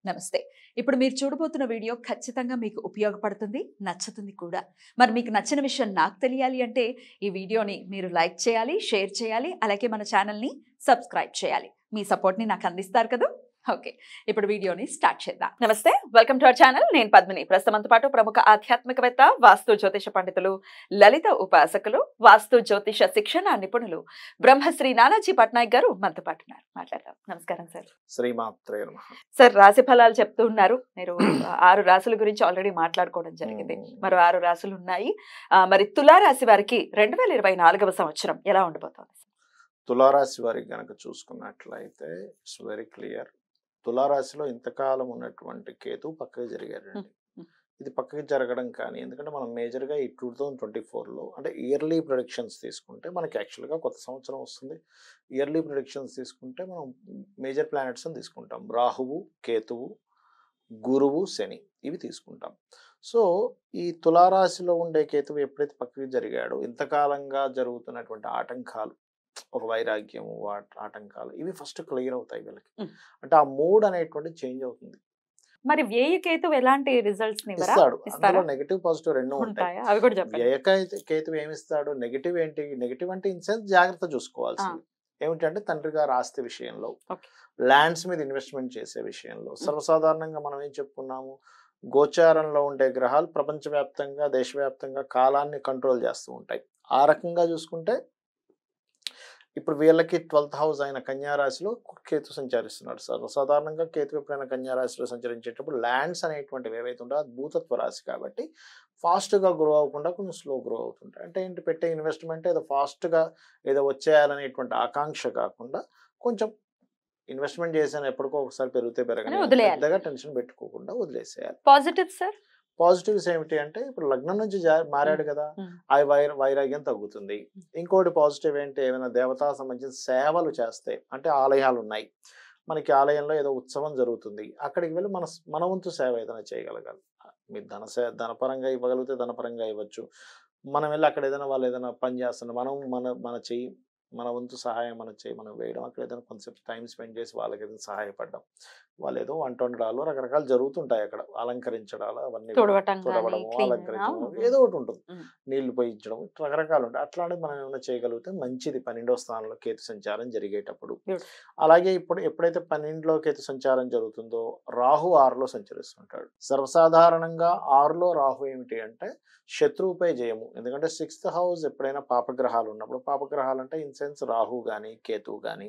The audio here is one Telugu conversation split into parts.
నమస్తే. ఇప్పుడు మీరు చూడబోతున్న వీడియో ఖచ్చితంగా మీకు ఉపయోగపడుతుంది, నచ్చుతుంది కూడా. మరి మీకు నచ్చిన విషయం నాకు తెలియాలి అంటే ఈ వీడియోని మీరు లైక్ చేయాలి, షేర్ చేయాలి, అలాగే మన ఛానల్‌ని సబ్స్క్రైబ్ చేయాలి. మీ సపోర్ట్‌ని నాకు అందిస్తారు కదా! ఓకే. ఇప్పుడు వీడియోని స్టార్ట్ చేద్దాం. నమస్తే. Welcome to our channel. నేను పద్మిని. ప్రస్తుతంతో పాటు ప్రముఖ ఆధ్యాత్మికవేత్త, వాస్తు జ్యోతిష పండితులు, లలిత ఉపాసకులు, వాస్తు జ్యోతిష శిక్షణ నిపుణులు బ్రహ్మశ్రీ నానాజీ పట్నాయక్ గారు మనతో పాటు ఉన్నారు. మాట్లాడదాం. నమస్కారం సార్. శ్రీమాత్రే నమః. సార్, రాశి ఫలాలు చెప్తూ ఉన్నారు. మీరు 6 రాశుల గురించి ఆల్రెడీ మాట్లాడుకోవడం జరిగింది. మరో 6 రాశులు ఉన్నాయి. మరి తులారాశి వారికి 2024వ సంవత్సరం ఎలా ఉండబోతోంది? తులారాశి వారికి గనక చూసుకున్నట్లయితే ఇట్స్ వెరీ క్లియర్. తులారాశిలో ఇంతకాలం ఉన్నటువంటి కేతు పక్కకి జరిగారండి. ఇది పక్కకి జరగడం కానీ ఎందుకంటే మనం మేజర్గా ఈ 2024లో అంటే ఇయర్లీ ప్రొడిక్షన్స్ తీసుకుంటే మనకి యాక్చువల్గా కొత్త సంవత్సరం వస్తుంది. ఇయర్లీ ప్రొడిక్షన్స్ తీసుకుంటే మనం మేజర్ ప్లానెట్స్ అని తీసుకుంటాం. రాహువు, కేతువు, గురువు, శని ఇవి తీసుకుంటాం. సో ఈ తులారాశిలో ఉండే కేతువు ఎప్పుడైతే పక్కకి జరిగాడో ఇంతకాలంగా జరుగుతున్నటువంటి ఆటంకాలు, ఒక వైరాగ్యము, ఆటంకాలు ఇవి ఫస్ట్ క్లియర్ అవుతాయి వీళ్ళకి. అంటే ఆ మూడ్ అనేటువంటి చేంజ్ అవుతుంది. మరి వ్యయ కేతువు ఎలాంటి రిజల్ట్స్ ఇస్తాడు. అందులో నెగటివ్ పాజిటివ్ రెండు ఉంటాయి. అవి కూడా చెప్పండి. వ్యయ కేతువు ఏమిస్తాడు? నెగటివ్ ఏంటి? నెగటివ్ అంటే ఇన్ సెన్స్ జాగ్రత్త చూసుకోవాల్సింది ఏమిటంటే తండ్రి గారి ఆస్తి విషయంలో, ల్యాండ్స్ మీద ఇన్వెస్ట్మెంట్ చేసే విషయంలో. సర్వసాధారణంగా మనం ఏం చెప్పుకున్నాము, గోచారంలో ఉండే గ్రహాలు ప్రపంచవ్యాప్తంగా, దేశవ్యాప్తంగా కాలాన్ని కంట్రోల్ చేస్తూ ఉంటాయి. ఆ రకంగా చూసుకుంటే ఇప్పుడు వీళ్ళకి 12th హౌస్ అయిన కన్యారాశిలో కేతు సంచరిస్తున్నాడు. సర్వసాధారణంగా కేతు ఎప్పుడైనా కన్యారాశిలో సంచరించేటప్పుడు ల్యాండ్స్ అనేటువంటివి ఏవైతే ఉంటాయో అది భూతత్వ రాశి కాబట్టి ఫాస్ట్గా గ్రో అవ్వకుండా కొంచెం స్లో గ్రో అవుతుంటాయి. అంటే ఏంటి, పెట్టే ఇన్వెస్ట్మెంట్ ఏదో ఫాస్ట్గా ఏదో వచ్చేయాలనేటువంటి ఆకాంక్ష కాకుండా కొంచెం ఇన్వెస్ట్మెంట్ చేసాను ఎప్పటికో ఒకసారి పెరిగితే పెరగని పెద్దగా టెన్షన్ పెట్టుకోకుండా వదిలేసేయాలి. పాజిటివ్ సార్, పాజిటివ్స్ ఏమిటి అంటే ఇప్పుడు లగ్నం నుంచి మారాడు కదా, ఆ వైరాగ్యం తగ్గుతుంది. ఇంకోటి పాజిటివ్ ఏంటి, ఏమైనా దేవతా సంబంధించిన సేవలు చేస్తే అంటే ఆలయాలు ఉన్నాయి మనకి, ఆలయంలో ఏదో ఉత్సవం జరుగుతుంది, అక్కడికి వెళ్ళి మన వంతు సేవ ఏదైనా చేయగలగాలి. మీరు ధనపరంగా ఇవ్వగలిగితే ధనపరంగా ఇవ్వచ్చు. మనం వెళ్ళి అక్కడ ఏదైనా వాళ్ళు ఏదైనా పని చేస్తున్నా మన చెయ్యి, మన వంతు సహాయం మనం వేయడం, అక్కడ ఏదైనా కొంచెం టైం స్పెండ్ చేసి వాళ్ళకి ఏదైనా సహాయపడడం. వాళ్ళు ఏదో వంట వండడాలు రకరకాలు జరుగుతుంటాయి అక్కడ, అలంకరించడాలు అవన్నీ, తుడవడము, అలంకరించడం ఏదో ఒకటి ఉంటుంది, నీళ్లు పోయించడం, రకరకాలు ఉంటాయి. అట్లాంటివి మనం ఏమైనా చేయగలిగితే మంచిది 12వ స్థానంలో కేతు సంచారం జరిగేటప్పుడు. అలాగే ఇప్పుడు ఎప్పుడైతే 12లో కేతు సంచారం జరుగుతుందో రాహు 6లో సంచరిస్తుంటాడు. సర్వసాధారణంగా 6లో రాహు ఏమిటి అంటే శత్రువుపై జయము. ఎందుకంటే 6th హౌస్ ఎప్పుడైనా పాపగ్రహాలు ఉన్నప్పుడు, పాపగ్రహాలు అంటే ఇన్ సెన్స్ రాహు కానీ, కేతువు కానీ,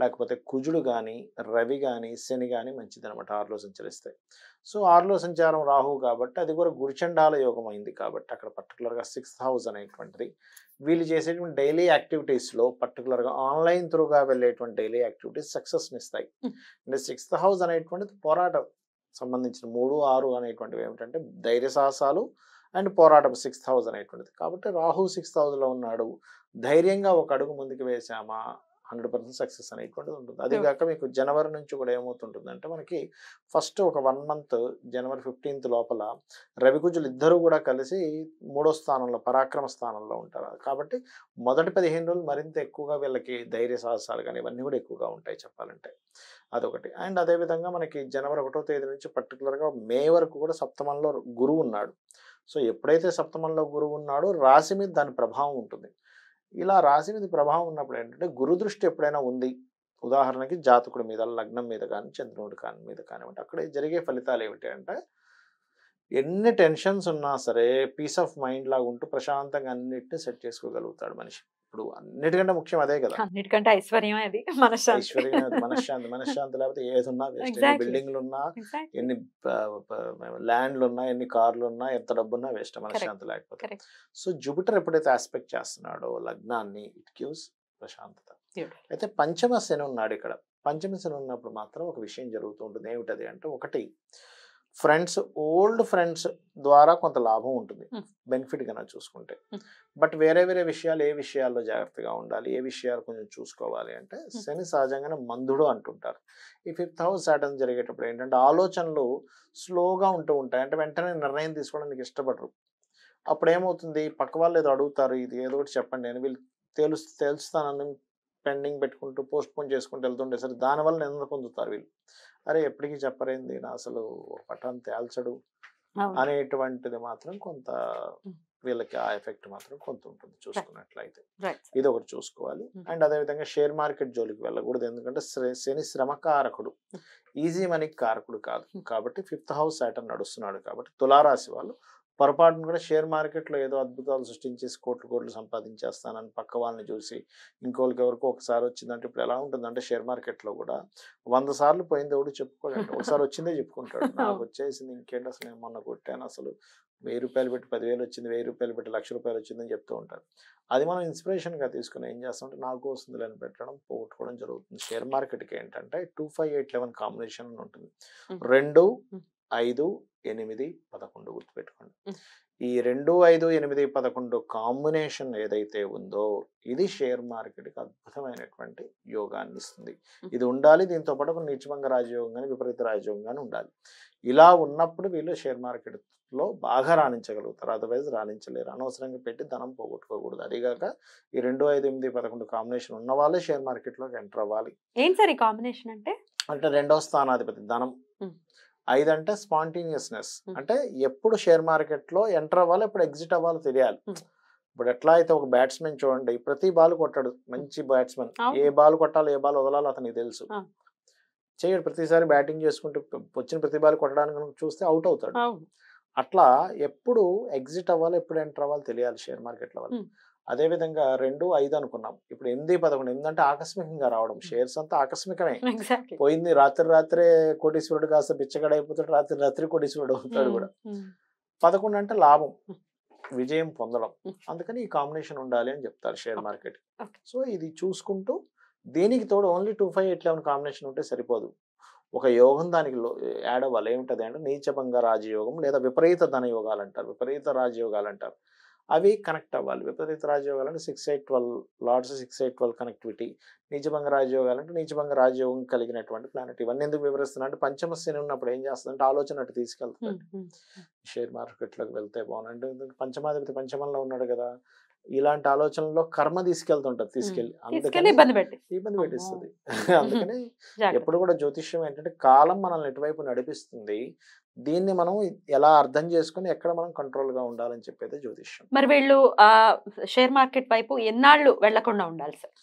లేకపోతే కుజుడు కానీ, రవి కానీ, శని కానీ మంచిది అనమాట 6లో సంచరిస్తే. సో 6లో సంచారం రాహు కాబట్టి అది కూడా గురుచండాల యోగం అయింది కాబట్టి అక్కడ పర్టికులర్గా 6th హౌస్ అనేటువంటిది వీళ్ళు చేసేటువంటి డైలీ యాక్టివిటీస్లో పర్టికులర్గా ఆన్లైన్ త్రూగా వెళ్ళేటువంటి డైలీ యాక్టివిటీస్ సక్సెస్ని ఇస్తాయి. అంటే 6th హౌస్ అనేటువంటిది పోరాటం సంబంధించిన 3, 6 అనేటువంటివి ఏమిటంటే ధైర్య సాహసాలు అండ్ పోరాటం 6th హౌస్ అనేటువంటిది. కాబట్టి రాహు 6th హౌస్లో ఉన్నాడు, ధైర్యంగా ఒక అడుగు ముందుకు వేసామా 100% సక్సెస్ అనేటువంటిది ఉంటుంది. అది కాక మీకు జనవరి నుంచి కూడా ఏమవుతుంటుందంటే మనకి ఫస్ట్ ఒక 1 మంత్ జనవరి 15th లోపల రవికుజులు ఇద్దరు కూడా కలిసి 3వ స్థానంలో పరాక్రమ స్థానంలో ఉంటారు. కాబట్టి మొదటి 15 రోజులు మరింత ఎక్కువగా వీళ్ళకి ధైర్య సాహసాలు కానీ ఇవన్నీ కూడా ఎక్కువగా ఉంటాయి చెప్పాలంటే. అదొకటి. అండ్ అదేవిధంగా మనకి జనవరి 1వ తేదీ నుంచి పర్టికులర్గా మే వరకు కూడా సప్తమంలో గురువు ఉన్నాడు. సో ఎప్పుడైతే సప్తమంలో గురువు ఉన్నాడో రాశి మీద దాని ప్రభావం ఉంటుంది. ఇలా రాశి మీద ప్రభావం ఉన్నప్పుడు ఏంటంటే గురు దృష్టి ఎప్పుడైనా ఉంది, ఉదాహరణకి జాతకుడి మీద, లగ్నం మీద కానీ, చంద్రుడి మీద కానివ్వండి, అక్కడ జరిగే ఫలితాలు ఏమిటి అంటే ఎన్ని టెన్షన్స్ ఉన్నా సరే పీస్ ఆఫ్ మైండ్ లాగా ఉంటూ ప్రశాంతంగా అన్నిటిని సెట్ చేసుకోగలుగుతాడు మనిషి. ఇప్పుడు అన్నిటికంటే ముఖ్యం అదే కదా, అన్నిటికంటే ఐశ్వర్యం అది, ఐశ్వర్యం, మనశ్శాంతి లేకపోతే ఏదున్నా వేస్ట్. ఎన్ని బిల్డింగ్లు ఉన్నా, ఎన్ని ల్యాండ్లు ఉన్నా, ఎన్ని కార్లు ఉన్నా, ఎంత డబ్బున్నా వేస్ట్ మనశ్శాంతి లేకపోతే. సో జూపిటర్ ఎప్పుడైతే ఆస్పెక్ట్ చేస్తున్నాడో లగ్నాన్ని, ఇట్ గివ్స్ ప్రశాంతత. అయితే పంచమ శని ఉన్నాడు ఇక్కడ. పంచమ శని ఉన్నప్పుడు మాత్రం ఒక విషయం జరుగుతూ ఉంటుంది. ఏమిటది అంటే, ఒకటి ఫ్రెండ్స్, ఓల్డ్ ఫ్రెండ్స్ ద్వారా కొంత లాభం ఉంటుంది బెనిఫిట్ గా చూసుకుంటే. బట్ వేరే విషయాలు, ఏ విషయాల్లో జాగ్రత్తగా ఉండాలి, ఏ విషయాలు కొంచెం చూసుకోవాలి అంటే శని సహజంగానే మందుడు అంటుంటారు. ఈ 5th హౌస్ సాటర్న్ జరిగేటప్పుడు ఏంటంటే ఆలోచనలు స్లోగా ఉంటూ ఉంటాయి. అంటే వెంటనే నిర్ణయం తీసుకోవడానికి ఇష్టపడరు. అప్పుడు ఏమవుతుంది, పక్క వాళ్ళు ఏదో అడుగుతారు, ఇది ఏదో ఒకటి చెప్పండి అని వీళ్ళు తెలుస్తానని పెండింగ్ పెట్టుకుంటూ పోస్ట్ పోన్ చేసుకుంటూ వెళ్తుండేసరికి దానివల్ల నింద పొందుతారు వీళ్ళు. అరే ఎప్పటికీ చెప్పరేంది నా అసలు పటాన్ని తేల్చడు అనేటువంటిది మాత్రం కొంత వీళ్ళకి ఆ ఎఫెక్ట్ మాత్రం కొంత ఉంటుంది చూసుకున్నట్లయితే. ఇది ఒకటి చూసుకోవాలి. అండ్ అదేవిధంగా షేర్ మార్కెట్ జోలికి వెళ్ళకూడదు, ఎందుకంటే శని శ్రమకారకుడు, ఈజీ మనీకి కారకుడు కాదు. కాబట్టి 5th హౌస్ సాటర్న్ నడుస్తున్నాడు కాబట్టి తులారాశి వాళ్ళు పొరపాటును కూడా షేర్ మార్కెట్లో ఏదో అద్భుతాలు సృష్టించేసి కోట్లు సంపాదించేస్తానని పక్క వాళ్ళని చూసి ఇంకోళ్ళకి ఎవరికో ఒకసారి వచ్చిందంటే ఇప్పుడు ఎలా ఉంటుందంటే షేర్ మార్కెట్లో కూడా 100 సార్లు పోయింది ఎవడు చెప్పుకోడంట, ఒకసారి వచ్చిందే చెప్పుకుంటాడు. నాకు వచ్చేసింది ఇంకేంటి అసలు నేను మొన్న కొట్టాను, అసలు 1000 రూపాయలు పెట్టి 10,000 వచ్చింది, 1000 రూపాయలు పెట్టి 1,00,000 రూపాయలు వచ్చిందని చెప్తూ ఉంటారు. అది మనం ఇన్స్పిరేషన్గా తీసుకుని ఏం చేస్తామంటే నాకు వస్తుంది అని పెట్టడం పోగొట్టుకోవడం జరుగుతుంది. షేర్ మార్కెట్కి ఏంటంటే 2, 5, 8, 11 కాంబినేషన్ ఉంటుంది. 2, 5, 8, 11 గుర్తుపెట్టుకోండి. ఈ 2, 5, 8, 11 కాంబినేషన్ ఏదైతే ఉందో ఇది షేర్ మార్కెట్కి అద్భుతమైనటువంటి యోగాన్ని ఇస్తుంది. ఇది ఉండాలి. దీంతో పాటు ఒక నీచభంగ రాజయోగం కానీ విపరీత రాజయోగం కానీ ఉండాలి. ఇలా ఉన్నప్పుడు వీళ్ళు షేర్ మార్కెట్లో బాగా రాణించగలుగుతారు, అదర్వైజ్ రాణించలేరు. అనవసరంగా పెట్టి ధనం పోగొట్టుకోకూడదు. అదిగాక ఈ 2, 5, 8, 11 కాంబినేషన్ ఉన్న వాళ్ళే షేర్ మార్కెట్లోకి ఎంటర్ అవ్వాలి. ఏంటి సార్ ఈ కాంబినేషన్ అంటే? అంటే 2వ స్థానాధిపతి ధనం, 5 అంటే స్పాంటేనియస్నెస్, అంటే ఎప్పుడు షేర్ మార్కెట్లో ఎంటర్ అవ్వాలి, ఎప్పుడు ఎగ్జిట్ అవ్వాలో తెలియాలి. ఇప్పుడు ఎట్లా అయితే ఒక బ్యాట్స్మెన్ చూడండి, ప్రతి బాల్ కొట్టాడు, మంచి బ్యాట్స్మెన్, ఏ బాల్ కొట్టాలో ఏ బాల్ వదలాలో అతనికి తెలుసు, చేయడు. ప్రతిసారి బ్యాటింగ్ చేసుకుంటూ వచ్చిన ప్రతి బాల్ కొట్టడానికి చూస్తే అవుట్ అవుతాడు. అట్లా ఎప్పుడు ఎగ్జిట్ అవ్వాలి, ఎప్పుడు ఎంటర్ అవ్వాలి తెలియాలి షేర్ మార్కెట్లో వాళ్ళు. అదేవిధంగా 2, 5 అనుకున్నాం, ఇప్పుడు 8, 11 ఎందుకంటే ఆకస్మికంగా రావడం. షేర్స్ అంతా ఆకస్మికమే. పోయింది రాత్రే కోటీశ్వరుడు కాస్త బిచ్చగడ అయిపోతాడు, రాత్రి కోటీశ్వరుడు అవుతాడు కూడా. 11 అంటే లాభం, విజయం పొందడం. అందుకని ఈ కాంబినేషన్ ఉండాలి అని చెప్తారు షేర్ మార్కెట్. సో ఇది చూసుకుంటూ దీనికి తోడు ఓన్లీ 2, 5, 8, 11 కాంబినేషన్ ఉంటే సరిపోదు. ఒక యోగం దానికి యాడ్ అవ్వాలి. ఏమిటది అంటే నీచభంగ రాజయోగం లేదా విపరీత ధన యోగాలు అంటారు, విపరీత రాజయోగాలు అంటారు. అవి కనెక్ట్ అవ్వాలి. విపరీత రాజయోగాలు అంటే 6, 8, 12 లార్డ్స్, 6, 8, 12 కనెక్టివిటీ. నీచభంగ రాజయోగాలు అంటే నీచభంగ రాజయోగం కలిగినటువంటి ప్లానెట్. ఇవన్నీ ఎందుకు వివరిస్తున్నా అంటే పంచమ శని ఉన్నప్పుడు ఏం చేస్తుందంటే ఆలోచన అటు తీసుకెళ్తుంది. షేర్ మార్కెట్లోకి వెళ్తే బాగుంది, పంచమాధిపతి పంచమంలో ఉన్నాడు కదా, ఇలాంటి ఆలోచనలో కర్మ తీసుకెళ్తుంటది, తీసుకెళ్ళి ఇబ్బంది పెట్టిస్తుంది. అందుకని ఎప్పుడు కూడా జ్యోతిష్యం ఏంటంటే కాలం మనల్ని ఎటువైపు నడిపిస్తుంది, దీన్ని మనం ఎలా అర్థం చేసుకుని ఎక్కడ మనం కంట్రోల్ గా ఉండాలని చెప్పేది జ్యోతిష్యం. మరి వీళ్ళు షేర్ మార్కెట్ వైపు ఎన్నాళ్ళు వెళ్లకుండా ఉండాలి సార్?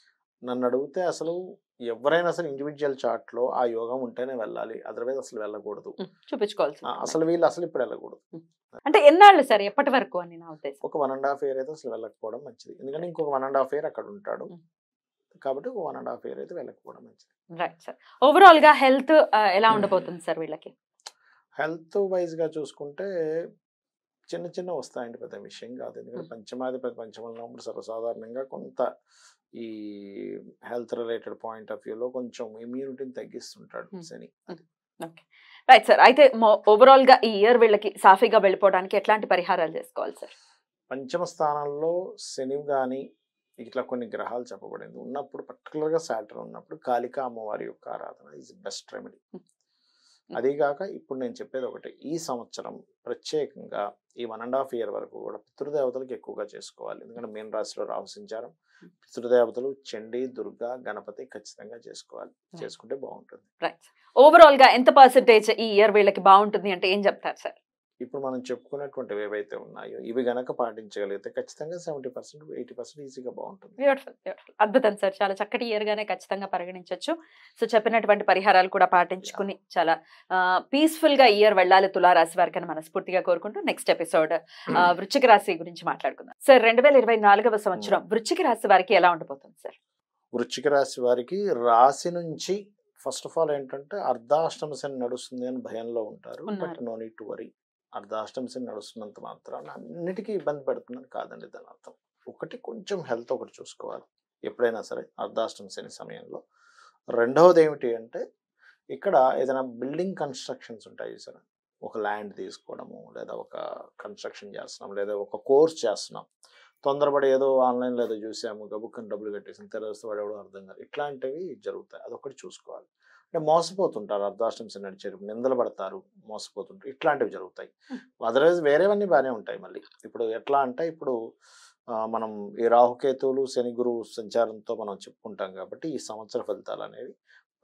నన్ను అడిగితే అసలు ఎవరైనా అసలు ఇండివిజువల్ చార్ట్ లో ఆ యోగం ఉంటేనే వెళ్ళాలి, అదర్వైజ్ అసలు వెళ్ళకూడదు, చూపించుకోవాలి. అసలు వీళ్ళు అసలు ఇప్పుడు వెళ్ళకూడదు. అంటే ఎన్నాళ్ళు సార్, ఎప్పటి వరకు అని నా ఉద్దేశం? ఒక 1.5 year అయితే అసలు వెళ్ళకపోవడం మంచిది, ఎందుకంటే ఇంకొక 1.5 year అక్కడ ఉంటాడు కాబట్టి ఒక 1.5 year అయితే వెళ్ళకపోవడం మంచిది. Right sir. ఓవరాల్ గా హెల్త్ ఎలా ఉండబోతుంది సార్ వీళ్ళకి? హెల్త్ వైజ్ గా చూసుకుంటే చిన్న వస్తాయండి, పెద్ద విషయం కాదు. ఎందుకంటే పంచమాధిపతి పంచమంలో ఉన్నప్పుడు సర్వసాధారణంగా కొంత ఈ హెల్త్ రిలేటెడ్ పాయింట్ ఆఫ్ వ్యూలో కొంచెం ఇమ్యూనిటీని తగ్గిస్తుంటాడు శని. Right sir. అయితే ఓవరాల్ గా ఈ ఇయర్ వీళ్ళకి సాఫీగా వెళ్ళిపోవడానికి ఎట్లాంటి పరిహారాలు చేసుకోవాలి సార్? పంచమ స్థానంలో శని గాని ఇట్లా కొన్ని గ్రహాలు చెప్పబడింది ఉన్నప్పుడు, పర్టికులర్గా సాటర్న్ ఉన్నప్పుడు కాళికా అమ్మవారి యొక్క ఆరాధన ఈజ్ బెస్ట్ రెమెడీ. అదిగాక ఇప్పుడు నేను చెప్పేది ఒకటి, ఈ సంవత్సరం ప్రత్యేకంగా ఈ 1.5 year వరకు కూడా పితృదేవతలకు ఎక్కువగా చేసుకోవాలి. ఎందుకంటే మీన రాశిలో రాహు సంచారం, పితృదేవతలు చండీ, దుర్గా, గణపతి ఖచ్చితంగా చేసుకోవాలి, చేసుకుంటే బాగుంటుంది. రైట్. ఓవరాల్ గా ఎంత పర్సెంటేజ్ ఈ ఇయర్ వీళ్ళకి బాగుంటుంది అంటే ఏం చెప్తారు సార్? ఇప్పుడు మనం చెప్పుకున్నటువంటివి ఏవైతే ఉన్నాయో ఇవి గనక పాటించగలిగితే ఖచ్చితంగా 70%, 80% ఈజీగా బాగుంటుంది. బ్యూటిఫుల్, బ్యూటిఫుల్, అద్భుతం సార్. చాలా చక్కటి ఇయర్ గానే ఖచ్చితంగా పరిగణించవచ్చు. సో చెప్పినటువంటి పరిహారాలు కూడా పాటించుకుని చాలా పీస్ఫుల్ గా ఇయర్ వెళ్ళాలి తులారాశి వారికి అని మనస్ఫూర్తిగా కోరుకుంటూ నెక్స్ట్ ఎపిసోడ్ వృశ్చిక రాశి గురించి మాట్లాడుకుందాం సార్. 2024వ సంవత్సరం వృశ్చిక రాశి వారికి ఎలా ఉండబోతుంది సార్? వృశ్చిక రాశి వారికి రాశి నుంచి ఫస్ట్ ఆఫ్ ఆల్ ఏంటంటే అర్ధాష్టమ శని నడుస్తుంది అని భయంలో ఉంటారు. But no need to worry. అర్ధాష్టమ శని నడుస్తున్నంత మాత్రాన అన్నిటికీ ఇబ్బంది పెడుతుందని కాదండి దాని అర్థం. ఒకటి కొంచెం హెల్త్ ఒకటి చూసుకోవాలి ఎప్పుడైనా సరే అర్ధాష్టమ శని సమయంలో. రెండవది ఏమిటి అంటే ఇక్కడ ఏదైనా బిల్డింగ్ కన్స్ట్రక్షన్స్ ఉంటాయి సార్, ఒక ల్యాండ్ తీసుకోవడము, లేదా ఒక కన్స్ట్రక్షన్ చేస్తున్నాం, లేదా ఒక కోర్స్ చేస్తున్నాం, తొందరపడి ఏదో ఆన్లైన్లో ఏదో చూసాము, గబుక్కని డబ్బులు కట్టేసి తెలుస్తూ వాడేవాడు అర్థం కాదు, ఇట్లాంటివి జరుగుతాయి. అదొకటి చూసుకోవాలి. అంటే మోసపోతుంటారు, అర్ధాష్టం శని నడిచేటప్పుడు నిందలు పడతారు, మోసపోతుంటారు, ఇట్లాంటివి జరుగుతాయి. అదర్వైజ్ వేరేవన్నీ బాగానే ఉంటాయి. మళ్ళీ ఇప్పుడు ఎట్లా అంటే ఇప్పుడు మనం ఈ రాహుకేతువులు శని గురువు సంచారంతో మనం చెప్పుకుంటాం కాబట్టి ఈ సంవత్సర ఫలితాలు అనేవి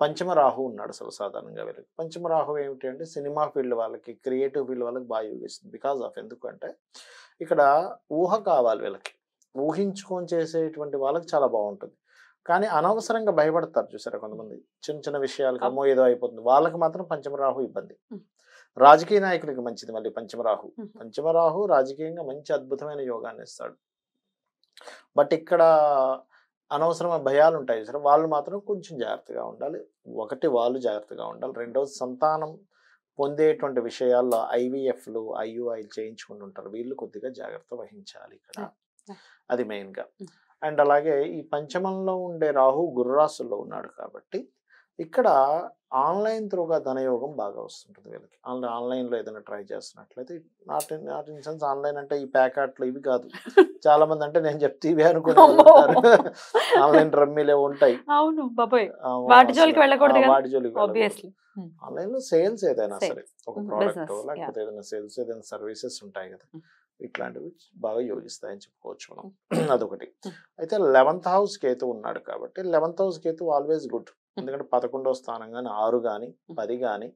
పంచమ రాహు ఉన్నాడు సర్వసాధారణంగా వీళ్ళకి. పంచమ రాహు ఏమిటి అంటే సినిమా ఫీల్డ్ వాళ్ళకి, క్రియేటివ్ ఫీల్డ్ వాళ్ళకి బాగా యోగిస్తుంది. బికాస్ ఆఫ్ ఎందుకంటే ఇక్కడ ఊహ కావాలి వీళ్ళకి, ఊహించుకొని చేసేటువంటి వాళ్ళకి చాలా బాగుంటుంది. కానీ అనవసరంగా భయపడతారు చూసారా కొంతమంది చిన్న చిన్న విషయాలకు, అమ్మో ఏదో అయిపోతుంది, వాళ్ళకి మాత్రం పంచమ రాహు ఇబ్బంది. రాజకీయ నాయకులకి మంచిది మళ్ళీ పంచమ రాహు. పంచమ రాహు రాజకీయంగా మంచి అద్భుతమైన యోగాన్ని ఇస్తాడు. బట్ ఇక్కడ అనవసరమైన భయాలు ఉంటాయి సరే, వాళ్ళు మాత్రం కొంచెం జాగ్రత్తగా ఉండాలి. ఒకటి వాళ్ళు జాగ్రత్తగా ఉండాలి, రెండవది సంతానం పొందేటువంటి విషయాల్లో ఐవీఎఫ్లు ఐయుఐలు చేయించుకుని ఉంటారు, వీళ్ళు కొద్దిగా జాగ్రత్త వహించాలి ఇక్కడ, అది మెయిన్గా. అండ్ అలాగే ఈ పంచమంలో ఉండే రాహు గురురాశుల్లో ఉన్నాడు కాబట్టి ఇక్కడ ఆన్లైన్ త్రూగా ధనయోగం బాగా వస్తుంటుంది వీళ్ళకి. ఆన్లైన్లో ఏదైనా ట్రై చేస్తున్నట్లయితే, నాట్ ఇన్ సెన్స్ ఆన్లైన్ అంటే ఈ ప్యాకెట్లు ఇవి కాదు, చాలా మంది అంటే నేను చెప్తే ఇవే అనుకుంటారు. ఆన్లైన్ రమ్మీలే ఉంటాయి, అవును బాబాయ్, వాటి జోలికి వెళ్ళకూడదు, వాటి జోలికి ఆన్లైన్ లో సేల్స్ ఏదైనా సరే, ఒక ప్రోడక్ట్ లేకపోతే ఏదైనా సేల్స్, ఏదైనా సర్వీసెస్ ఉంటాయి కదా, ఇట్లాంటివి బాగా యోగిస్తాయని చెప్పుకోవచ్చు మనం. అదొకటి. అయితే 11th హౌస్ కేతు ఉన్నాడు కాబట్టి 11th house Ketu always good. ఎందుకంటే 11వ స్థానం కానీ 6 కానీ 10 కానీ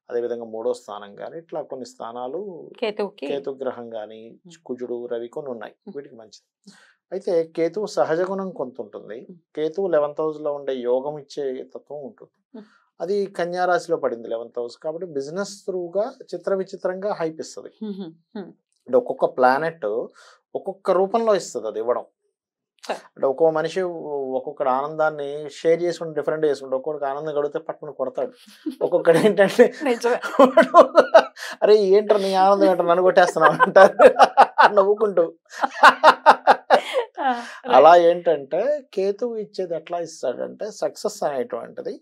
అదేవిధంగా 3వ స్థానం కానీ ఇట్లా కొన్ని స్థానాలు కేతు గ్రహం కానీ కుజుడు రవి కొన్ని ఉన్నాయి, వీటికి మంచిది. అయితే కేతువు సహజ గుణం కొంత ఉంటుంది. కేతువు 11th హౌస్ లో ఉండే యోగం ఇచ్చే తత్వం ఉంటుంది. అది కన్యా రాశిలో పడింది 11th హౌస్ కాబట్టి బిజినెస్ త్రూగా చిత్ర విచిత్రంగా హైప్ ఇస్తుంది. అంటే ఒక్కొక్క ప్లానెట్ ఒక్కొక్క రూపంలో ఇస్తుంది అది ఇవ్వడం. అంటే ఒక్కో మనిషి ఒక్కొక్కటి ఆనందాన్ని షేర్ చేసుకుంటే డిఫరెంట్ చేసుకుంటే, ఒక్కొక్కడికి ఆనందం గడిగితే పట్టుకుని కొడతాడు, ఒక్కొక్కటి ఏంటంటే అరే ఏంటర్ నీ ఆనందం ఏంటర్ నన్ను కొట్టేస్తున్నావు అంటారు నవ్వుకుంటూ. అలా ఏంటంటే కేతువు ఇచ్చేది ఎట్లా ఇస్తాడంటే సక్సెస్ అనేటువంటిది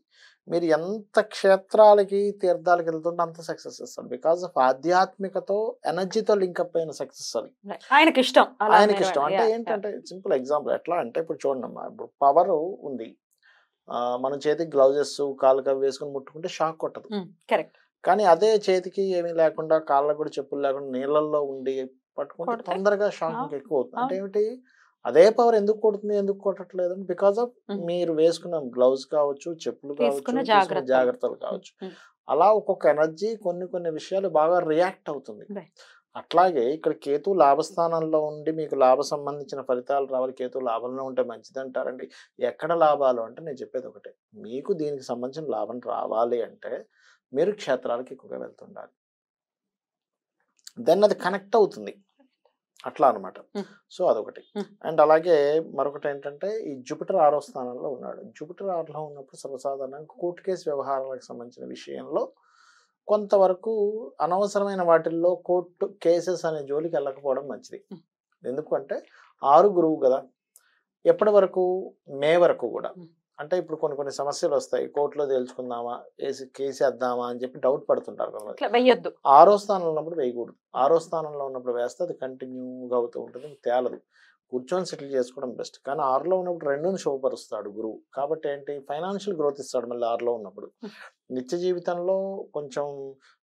మీరు ఎంత క్షేత్రాలకి తీర్థాలకి వెళ్తుంటే అంత సక్సెస్ ఇస్తాడు. బికాస్ ఆఫ్ ఆధ్యాత్మికతో ఎనర్జీతో లింకప్ అయిన సక్సెస్ అది ఆయనకి ఇష్టం. అంటే ఏంటంటే సింపుల్ ఎగ్జాంపుల్ ఎట్లా అంటే ఇప్పుడు చూడండి అమ్మా, ఇప్పుడు పవర్ ఉంది, మన చేతికి గ్లౌజెస్ కాళ్ళకి అవి వేసుకుని ముట్టుకుంటే షాక్ కొట్టదు. కానీ అదే చేతికి ఏమీ లేకుండా కాళ్ళకు కూడా చెప్పులు లేకుండా నీళ్ళల్లో ఉండి పట్టుకుంటే తొందరగా షాకింగ్ ఎక్కువ అవుతుంది. అంటే ఏమిటి, అదే పవర్ ఎందుకు కొడుతుంది ఎందుకు కొట్టట్లేదు అంటే బికాస్ ఆఫ్ మీరు వేసుకున్న గ్లౌజ్ కావచ్చు, చెప్పులు కావచ్చు, జాగ్రత్తలు కావచ్చు. అలా ఒక్కొక్క ఎనర్జీ కొన్ని విషయాలు బాగా రియాక్ట్ అవుతుంది. అట్లాగే ఇక్కడ కేతు లాభస్థానంలో ఉండి మీకు లాభ సంబంధించిన ఫలితాలు రావాలి, కేతు లాభంలో ఉంటే మంచిది అంటారండి. ఎక్కడ లాభాలు అంటే నేను చెప్పేది ఒకటే, మీకు దీనికి సంబంధించిన లాభం రావాలి అంటే మీరు క్షేత్రాలకు ఎక్కువగా వెళ్తుండాలి, దెన్ అది కనెక్ట్ అవుతుంది అట్లా అనమాట. సో అదొకటి. అండ్ అలాగే మరొకటి ఏంటంటే ఈ జూపిటర్ 6వ స్థానంలో ఉన్నాడు. జూపిటర్ 6లో ఉన్నప్పుడు సర్వసాధారణంగా కోర్టు కేసు వ్యవహారాలకు సంబంధించిన విషయంలో కొంతవరకు అనవసరమైన వాటిల్లో కోర్టు కేసెస్ అనే జోలికి వెళ్ళకపోవడం మంచిది. ఎందుకంటే 6 గురువు కదా, ఎప్పటి వరకు మే వరకు కూడా. అంటే ఇప్పుడు కొన్ని సమస్యలు వస్తాయి, కోర్టులో తేల్చుకుందామా కేసేద్దామా అని చెప్పి డౌట్ పడుతుంటారు కదా. 6వ స్థానంలో ఉన్నప్పుడు వేయకూడదు. 6వ స్థానంలో ఉన్నప్పుడు వేస్తే అది కంటిన్యూగా అవుతూ ఉంటుంది, తేలదు. కూర్చొని సెటిల్ చేసుకోవడం బెస్ట్. కానీ 6లో ఉన్నప్పుడు 2ని శుభపరుస్తాడు గురువు కాబట్టి ఏంటి, ఫైనాన్షియల్ గ్రోత్ ఇస్తాడు మళ్ళీ 6లో ఉన్నప్పుడు. నిత్య జీవితంలో కొంచెం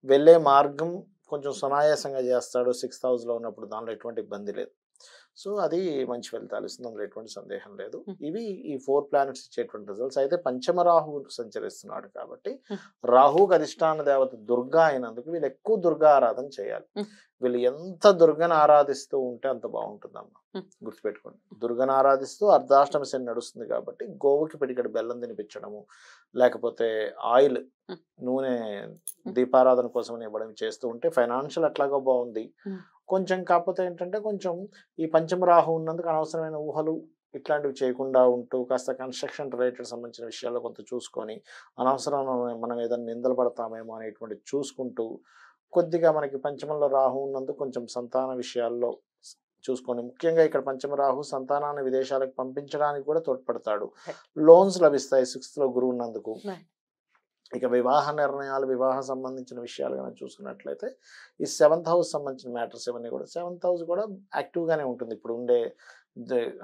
వెళ్ళే మార్గం కొంచెం సునాయాసంగా చేస్తాడు 6th హౌస్లో ఉన్నప్పుడు, దానిలో ఎటువంటి ఇబ్బంది లేదు. సో అది మంచి ఫలితాలు ఇస్తుంది, అందులో ఎటువంటి సందేహం లేదు. ఇవి ఈ 4 ప్లానెట్స్ ఇచ్చేటువంటి రిజల్ట్స్. అయితే పంచమ రాహువు సంచరిస్తున్నాడు కాబట్టి రాహువుకి అధిష్టాన దేవత దుర్గా అయినందుకు వీళ్ళు ఎక్కువ దుర్గా ఆరాధన చేయాలి. వీళ్ళు ఎంత దుర్గను ఆరాధిస్తూ ఉంటే అంత బాగుంటుందమ్మా, గుర్తుపెట్టుకోండి. దుర్గను ఆరాధిస్తూ అర్ధాష్టమి శని నడుస్తుంది కాబట్టి గోవుకి పిడికడు బెల్లం తినిపించడము, లేకపోతే ఆయిల్ నూనె దీపారాధన కోసం ఇవ్వడం చేస్తూ ఉంటే ఫైనాన్షియల్ అట్లాగా బాగుంది. కొంచెం కాకపోతే ఏంటంటే కొంచెం ఈ పంచమ రాహు ఉన్నందుకు అనవసరమైన ఊహలు ఇట్లాంటివి చేయకుండా ఉంటూ కాస్త కన్స్ట్రక్షన్ రిలేటెడ్ సంబంధించిన విషయాల్లో కొంత చూసుకొని, అనవసరమైన మనం ఏదైనా నిందలు పడతామేమో అనేటువంటి చూసుకుంటూ, కొద్దిగా మనకి పంచమంలో రాహు ఉన్నందుకు కొంచెం సంతాన విషయాల్లో చూసుకొని, ముఖ్యంగా ఇక్కడ పంచమ రాహు సంతానాన్ని విదేశాలకు పంపించడానికి కూడా తోడ్పడతాడు. లోన్స్ లభిస్తాయి 6th గురువు ఉన్నందుకు. ఇక వివాహ నిర్ణయాలు, వివాహ సంబంధించిన విషయాలు కనుక చూసుకున్నట్లయితే ఈ 7th హౌస్ సంబంధించిన మ్యాటర్స్ ఇవన్నీ కూడా 7th హౌస్ కూడా యాక్టివ్గానే ఉంటుంది ఇప్పుడు ఉండే,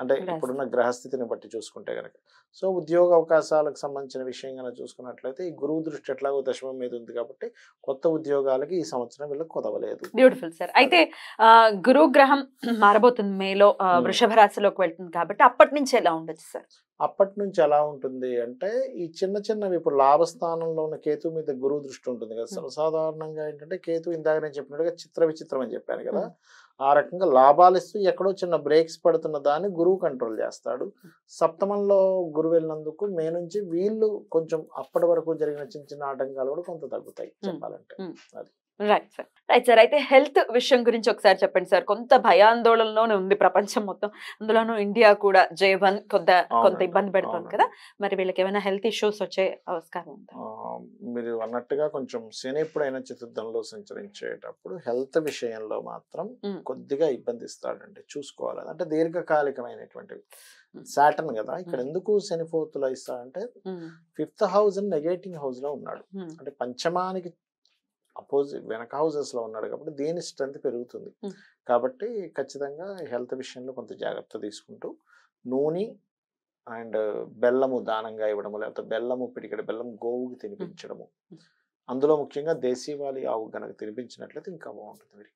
అంటే ఇప్పుడున్న గ్రహస్థితిని బట్టి చూసుకుంటే కనుక. సో ఉద్యోగ అవకాశాలకు సంబంధించిన విషయం కనుక చూసుకున్నట్లయితే ఈ గురువు దృష్టి ఎట్లాగో దశమం మీద ఉంది కాబట్టి కొత్త ఉద్యోగాలకి ఈ సంవత్సరం వీళ్ళకి కుదవలేదు. Beautiful sir. అయితే గురువు గ్రహం మారబోతుంది మేలో, వృషభ రాశిలోకి వెళ్తుంది కాబట్టి అప్పటి నుంచి ఎలా ఉండొచ్చు సార్? అప్పటి నుంచి ఎలా ఉంటుంది అంటే ఈ చిన్న చిన్నవి ఇప్పుడు లాభస్థానంలో ఉన్న కేతు మీద గురువు దృష్టి ఉంటుంది కదా. సర్వసాధారణంగా ఏంటంటే కేతు ఇందాక నేను చెప్పినట్టుగా చిత్ర విచిత్రం అని చెప్పాను కదా, ఆ రకంగా లాభాలు ఇస్తూ ఎక్కడో చిన్న బ్రేక్స్ పడుతున్న దాన్ని గురువు కంట్రోల్ చేస్తాడు. సప్తమంలో గురువు వెళ్ళినందుకు మే నుంచి వీళ్ళు కొంచెం అప్పటి వరకు జరిగిన చిన్న చిన్న ఆటంకాలు కూడా కొంత తగ్గుతాయి చెప్పాలంటే. అది రైట్ సార్. Right sir. అయితే హెల్త్ విషయం గురించి ఒకసారి చెప్పండి సార్. కొంత భయాందోళనలోనే ఉంది ప్రపంచం మొత్తం, అందులోనూ ఇండియా కూడా J1 కొంత ఇబ్బంది పెడుతుంది కదా, మరి వీళ్ళకి ఏమైనా హెల్త్ ఇష్యూస్ వచ్చే ఆస్కారం ఉందా? మీరు అన్నట్టుగా కొంచెం శని ఎప్పుడైనా చతుర్థంలో సంచరించేటప్పుడు హెల్త్ విషయంలో మాత్రం కొద్దిగా ఇబ్బందిస్తాడండి, చూసుకోవాలి. అంటే దీర్ఘకాలికమైనటువంటివి. సాటర్న్ కదా ఇక్కడ ఎందుకు శని ఫోర్త్ లో ఇస్తాడంటే 5th హౌస్ నెగేటింగ్ హౌస్ లో ఉన్నాడు, అంటే పంచమానికి అపోజిట్ వెనక హౌసెస్ లో ఉన్నాడు కాబట్టి దీని స్ట్రెంత్ పెరుగుతుంది. కాబట్టి ఖచ్చితంగా హెల్త్ విషయంలో కొంత జాగ్రత్త తీసుకుంటూ నూనె అండ్ బెల్లము దానంగా ఇవ్వడము, లేకపోతే బెల్లము పిడికెడు బెల్లం గోవుకి తినిపించడము, అందులో ముఖ్యంగా దేశీవాలి ఆవు గనక తినిపించినట్లయితే ఇంకా బాగుంటుంది వీరికి.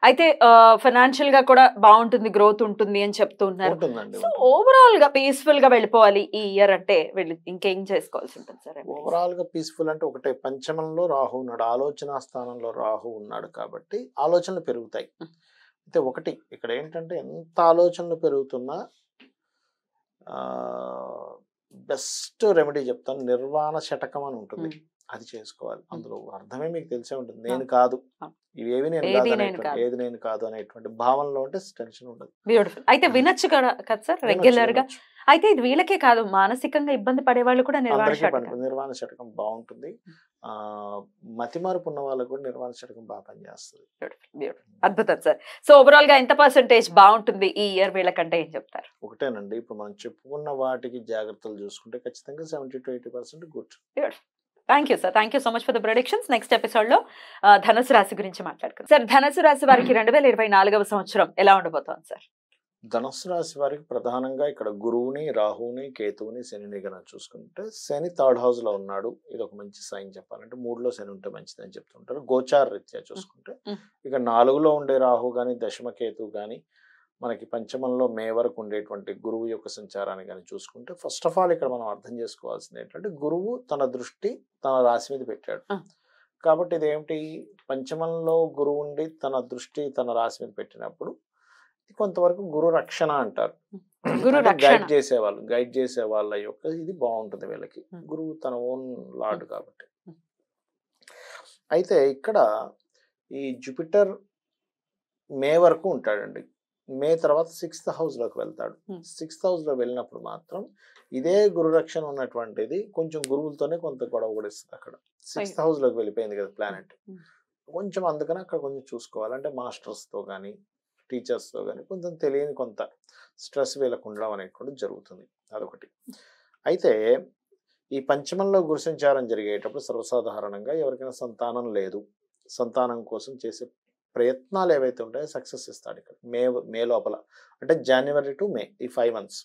అయితే ఫైనాన్షియల్ గా కూడా బాగుంటుంది, గ్రోత్ ఉంటుంది అని చెప్తున్నారు. సో ఓవరాల్ గా పీస్ఫుల్ గా వెళ్ళిపోవాలి ఈ ఇయర్ అంటే వీళ్ళు ఇంకేం చేసుకోవాల్సి ఉంటుంది సార్? ఓవరాల్ గా పీస్ఫుల్ అంటే ఒకటే, పంచమంలో రాహు ఉన్నాడు, ఆలోచన స్థానంలో రాహు ఉన్నాడు కాబట్టి ఆలోచనలు పెరుగుతాయి. అయితే ఒకటి ఇక్కడ ఏంటంటే ఎంత ఆలోచనలు పెరుగుతున్నా బెస్ట్ రెమెడీ చెప్తాను, నిర్వాణ శతకం అని ఉంటుంది, అది చేసుకోవాలి. అందులో అర్థమే మీకు తెలిసే ఉంటుంది, నేను కాదు ఇవేవి నేను కాదు, ఏది నేను కాదు అనేటువంటి భావనలో ఉంటే టెన్షన్ ఉండదు. బ్యూటిఫుల్. అయితే వినొచ్చు కదా సార్ రెగ్యులర్ గా? అయితే ఇది వీళ్ళకే కాదు, మానసికంగా ఇబ్బంది పడే వాళ్ళు కూడా నిర్వాణ శతకం బాగుంటుంది. మతిమారుపు ఉన్న వాళ్ళకు కూడా నిర్వాణ శతకం బాగా పనిచేస్తుంది. అద్భుతం సార్. సో ఓవరాల్ గా ఎంత పర్సెంటేజ్ బాగుంటుంది ఈ ఇయర్ వీళ్ళకంటే ఏం చెప్తారు? ఒకటేనండి, ఇప్పుడు మనం చెప్పుకున్న వాటికి జాగ్రత్తలు చూసుకుంటే ఖచ్చితంగా 70 to 80% good. Thank you sir. Thank you so much for the predictions. Next episode లో ధనుసు రాశి గురించి మాట్లాడుకుందాం సార్. ధనుసు రాశి వారికి 2024వ సంవత్సరం ఎలా ఉండబోతోంది సార్? ధనుసు రాశి వారికి ప్రధానంగా ఇక్కడ గురువుని, రాహుని, కేతువుని, శనిని కనుక చూసుకుంటే శని 3rd house లో ఉన్నాడు, ఇది ఒక మంచి సైన్ చెప్పాలంటే. 3లో శని ఉంటే మంచిదని చెప్తుంటారు గోచార రీత్యా చూసుకుంటే. ఇక 4లో ఉండే రాహు కానీ దశమ కేతువు కానీ మనకి పంచమంలో మే వరకు ఉండేటువంటి గురువు యొక్క సంచారాన్ని కానీ చూసుకుంటే, ఫస్ట్ ఆఫ్ ఆల్ ఇక్కడ మనం అర్థం చేసుకోవాల్సింది ఏంటంటే గురువు తన దృష్టి తన రాశి మీద పెట్టాడు కాబట్టి ఇదేమిటి, పంచమంలో గురువు ఉండి తన దృష్టి తన రాశి మీద పెట్టినప్పుడు కొంతవరకు గురు రక్షణ అంటారు, గైడ్ చేసే వాళ్ళ యొక్క ఇది బాగుంటుంది వీళ్ళకి. గురువు తన ఓన్ లార్డ్ కాబట్టి. అయితే ఇక్కడ ఈ జూపిటర్ మే వరకు ఉంటాడండి, మే తర్వాత 6th house లోకి వెళ్తాడు. 6th house లో వెళ్ళినప్పుడు మాత్రం ఇదే గురు రక్షణ ఉన్నటువంటిది కొంచెం గురువులతోనే కొంత గొడవ కూడా ఇస్తుంది. అక్కడ 6th house లోకి వెళ్ళిపోయింది కదా ప్లానెట్, కొంచెం అందుకని అక్కడ కొంచెం చూసుకోవాలి. అంటే మాస్టర్స్తో కానీ టీచర్స్తో కానీ కొంచెం తెలియని కొంత స్ట్రెస్ వీళ్ళకు ఉండడం అనేటువంటిది జరుగుతుంది, అదొకటి. అయితే ఈ పంచమంలో గురు సంచారం జరిగేటప్పుడు సర్వసాధారణంగా ఎవరికైనా సంతానం లేదు, సంతానం కోసం చేసే ప్రయత్నాలు ఏవైతే ఉంటాయో సక్సెస్ ఇస్తాడు ఇక్కడ మే లోపల, అంటే జనవరి టు మే, ఈ 5 months.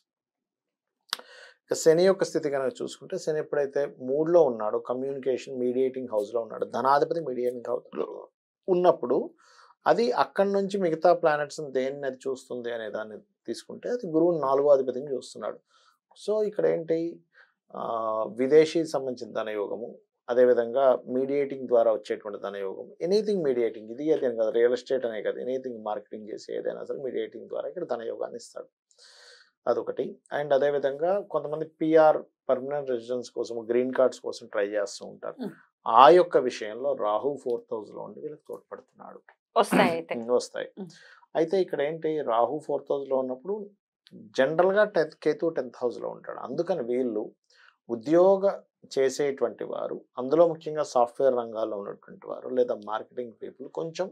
ఇక శని యొక్క స్థితి కనుక చూసుకుంటే శని ఎప్పుడైతే 3లో ఉన్నాడో కమ్యూనికేషన్ మీడియేటింగ్ హౌస్లో ఉన్నాడు, ధనాధిపతి మీడియేటింగ్ హౌస్లో ఉన్నప్పుడు అది అక్కడి నుంచి మిగతా ప్లానెట్స్ దేన్ని అది చూస్తుంది అనే దాన్ని తీసుకుంటే అది గురువు 4వ అధిపతిని చూస్తున్నాడు. సో ఇక్కడ ఏంటి, విదేశీ సంబంధించిన ధనయోగము, అదేవిధంగా మీడియేటింగ్ ద్వారా వచ్చేటువంటి ధనయోగం, ఎనీథింగ్ మీడియేటింగ్, ఇది అదేం కదా రియల్ ఎస్టేట్ అనే కదా, ఎనీథింగ్ మార్కెటింగ్ చేసి ఏదైనా సరే మీడియేటింగ్ ద్వారా ఇక్కడ ధనయోగాన్ని ఇస్తాడు, అదొకటి. అండ్ అదేవిధంగా కొంతమంది PR పర్మనెంట్ రెసిడెన్స్ కోసం, గ్రీన్ కార్డ్స్ కోసం ట్రై చేస్తూ ఉంటారు. ఆ యొక్క విషయంలో రాహు 4th house లో ఉండి వీళ్ళకి తోడ్పడుతున్నాడు, వస్తాయి. అయితే ఇక్కడ ఏంటి, రాహు 4th house లో ఉన్నప్పుడు జనరల్గా కేతు 10th house లో ఉంటాడు. అందుకని వీళ్ళు ఉద్యోగ చేసేటువంటి వారు, అందులో ముఖ్యంగా సాఫ్ట్వేర్ రంగాల్లో ఉన్నటువంటి వారు లేదా మార్కెటింగ్ పీపుల్ కొంచెం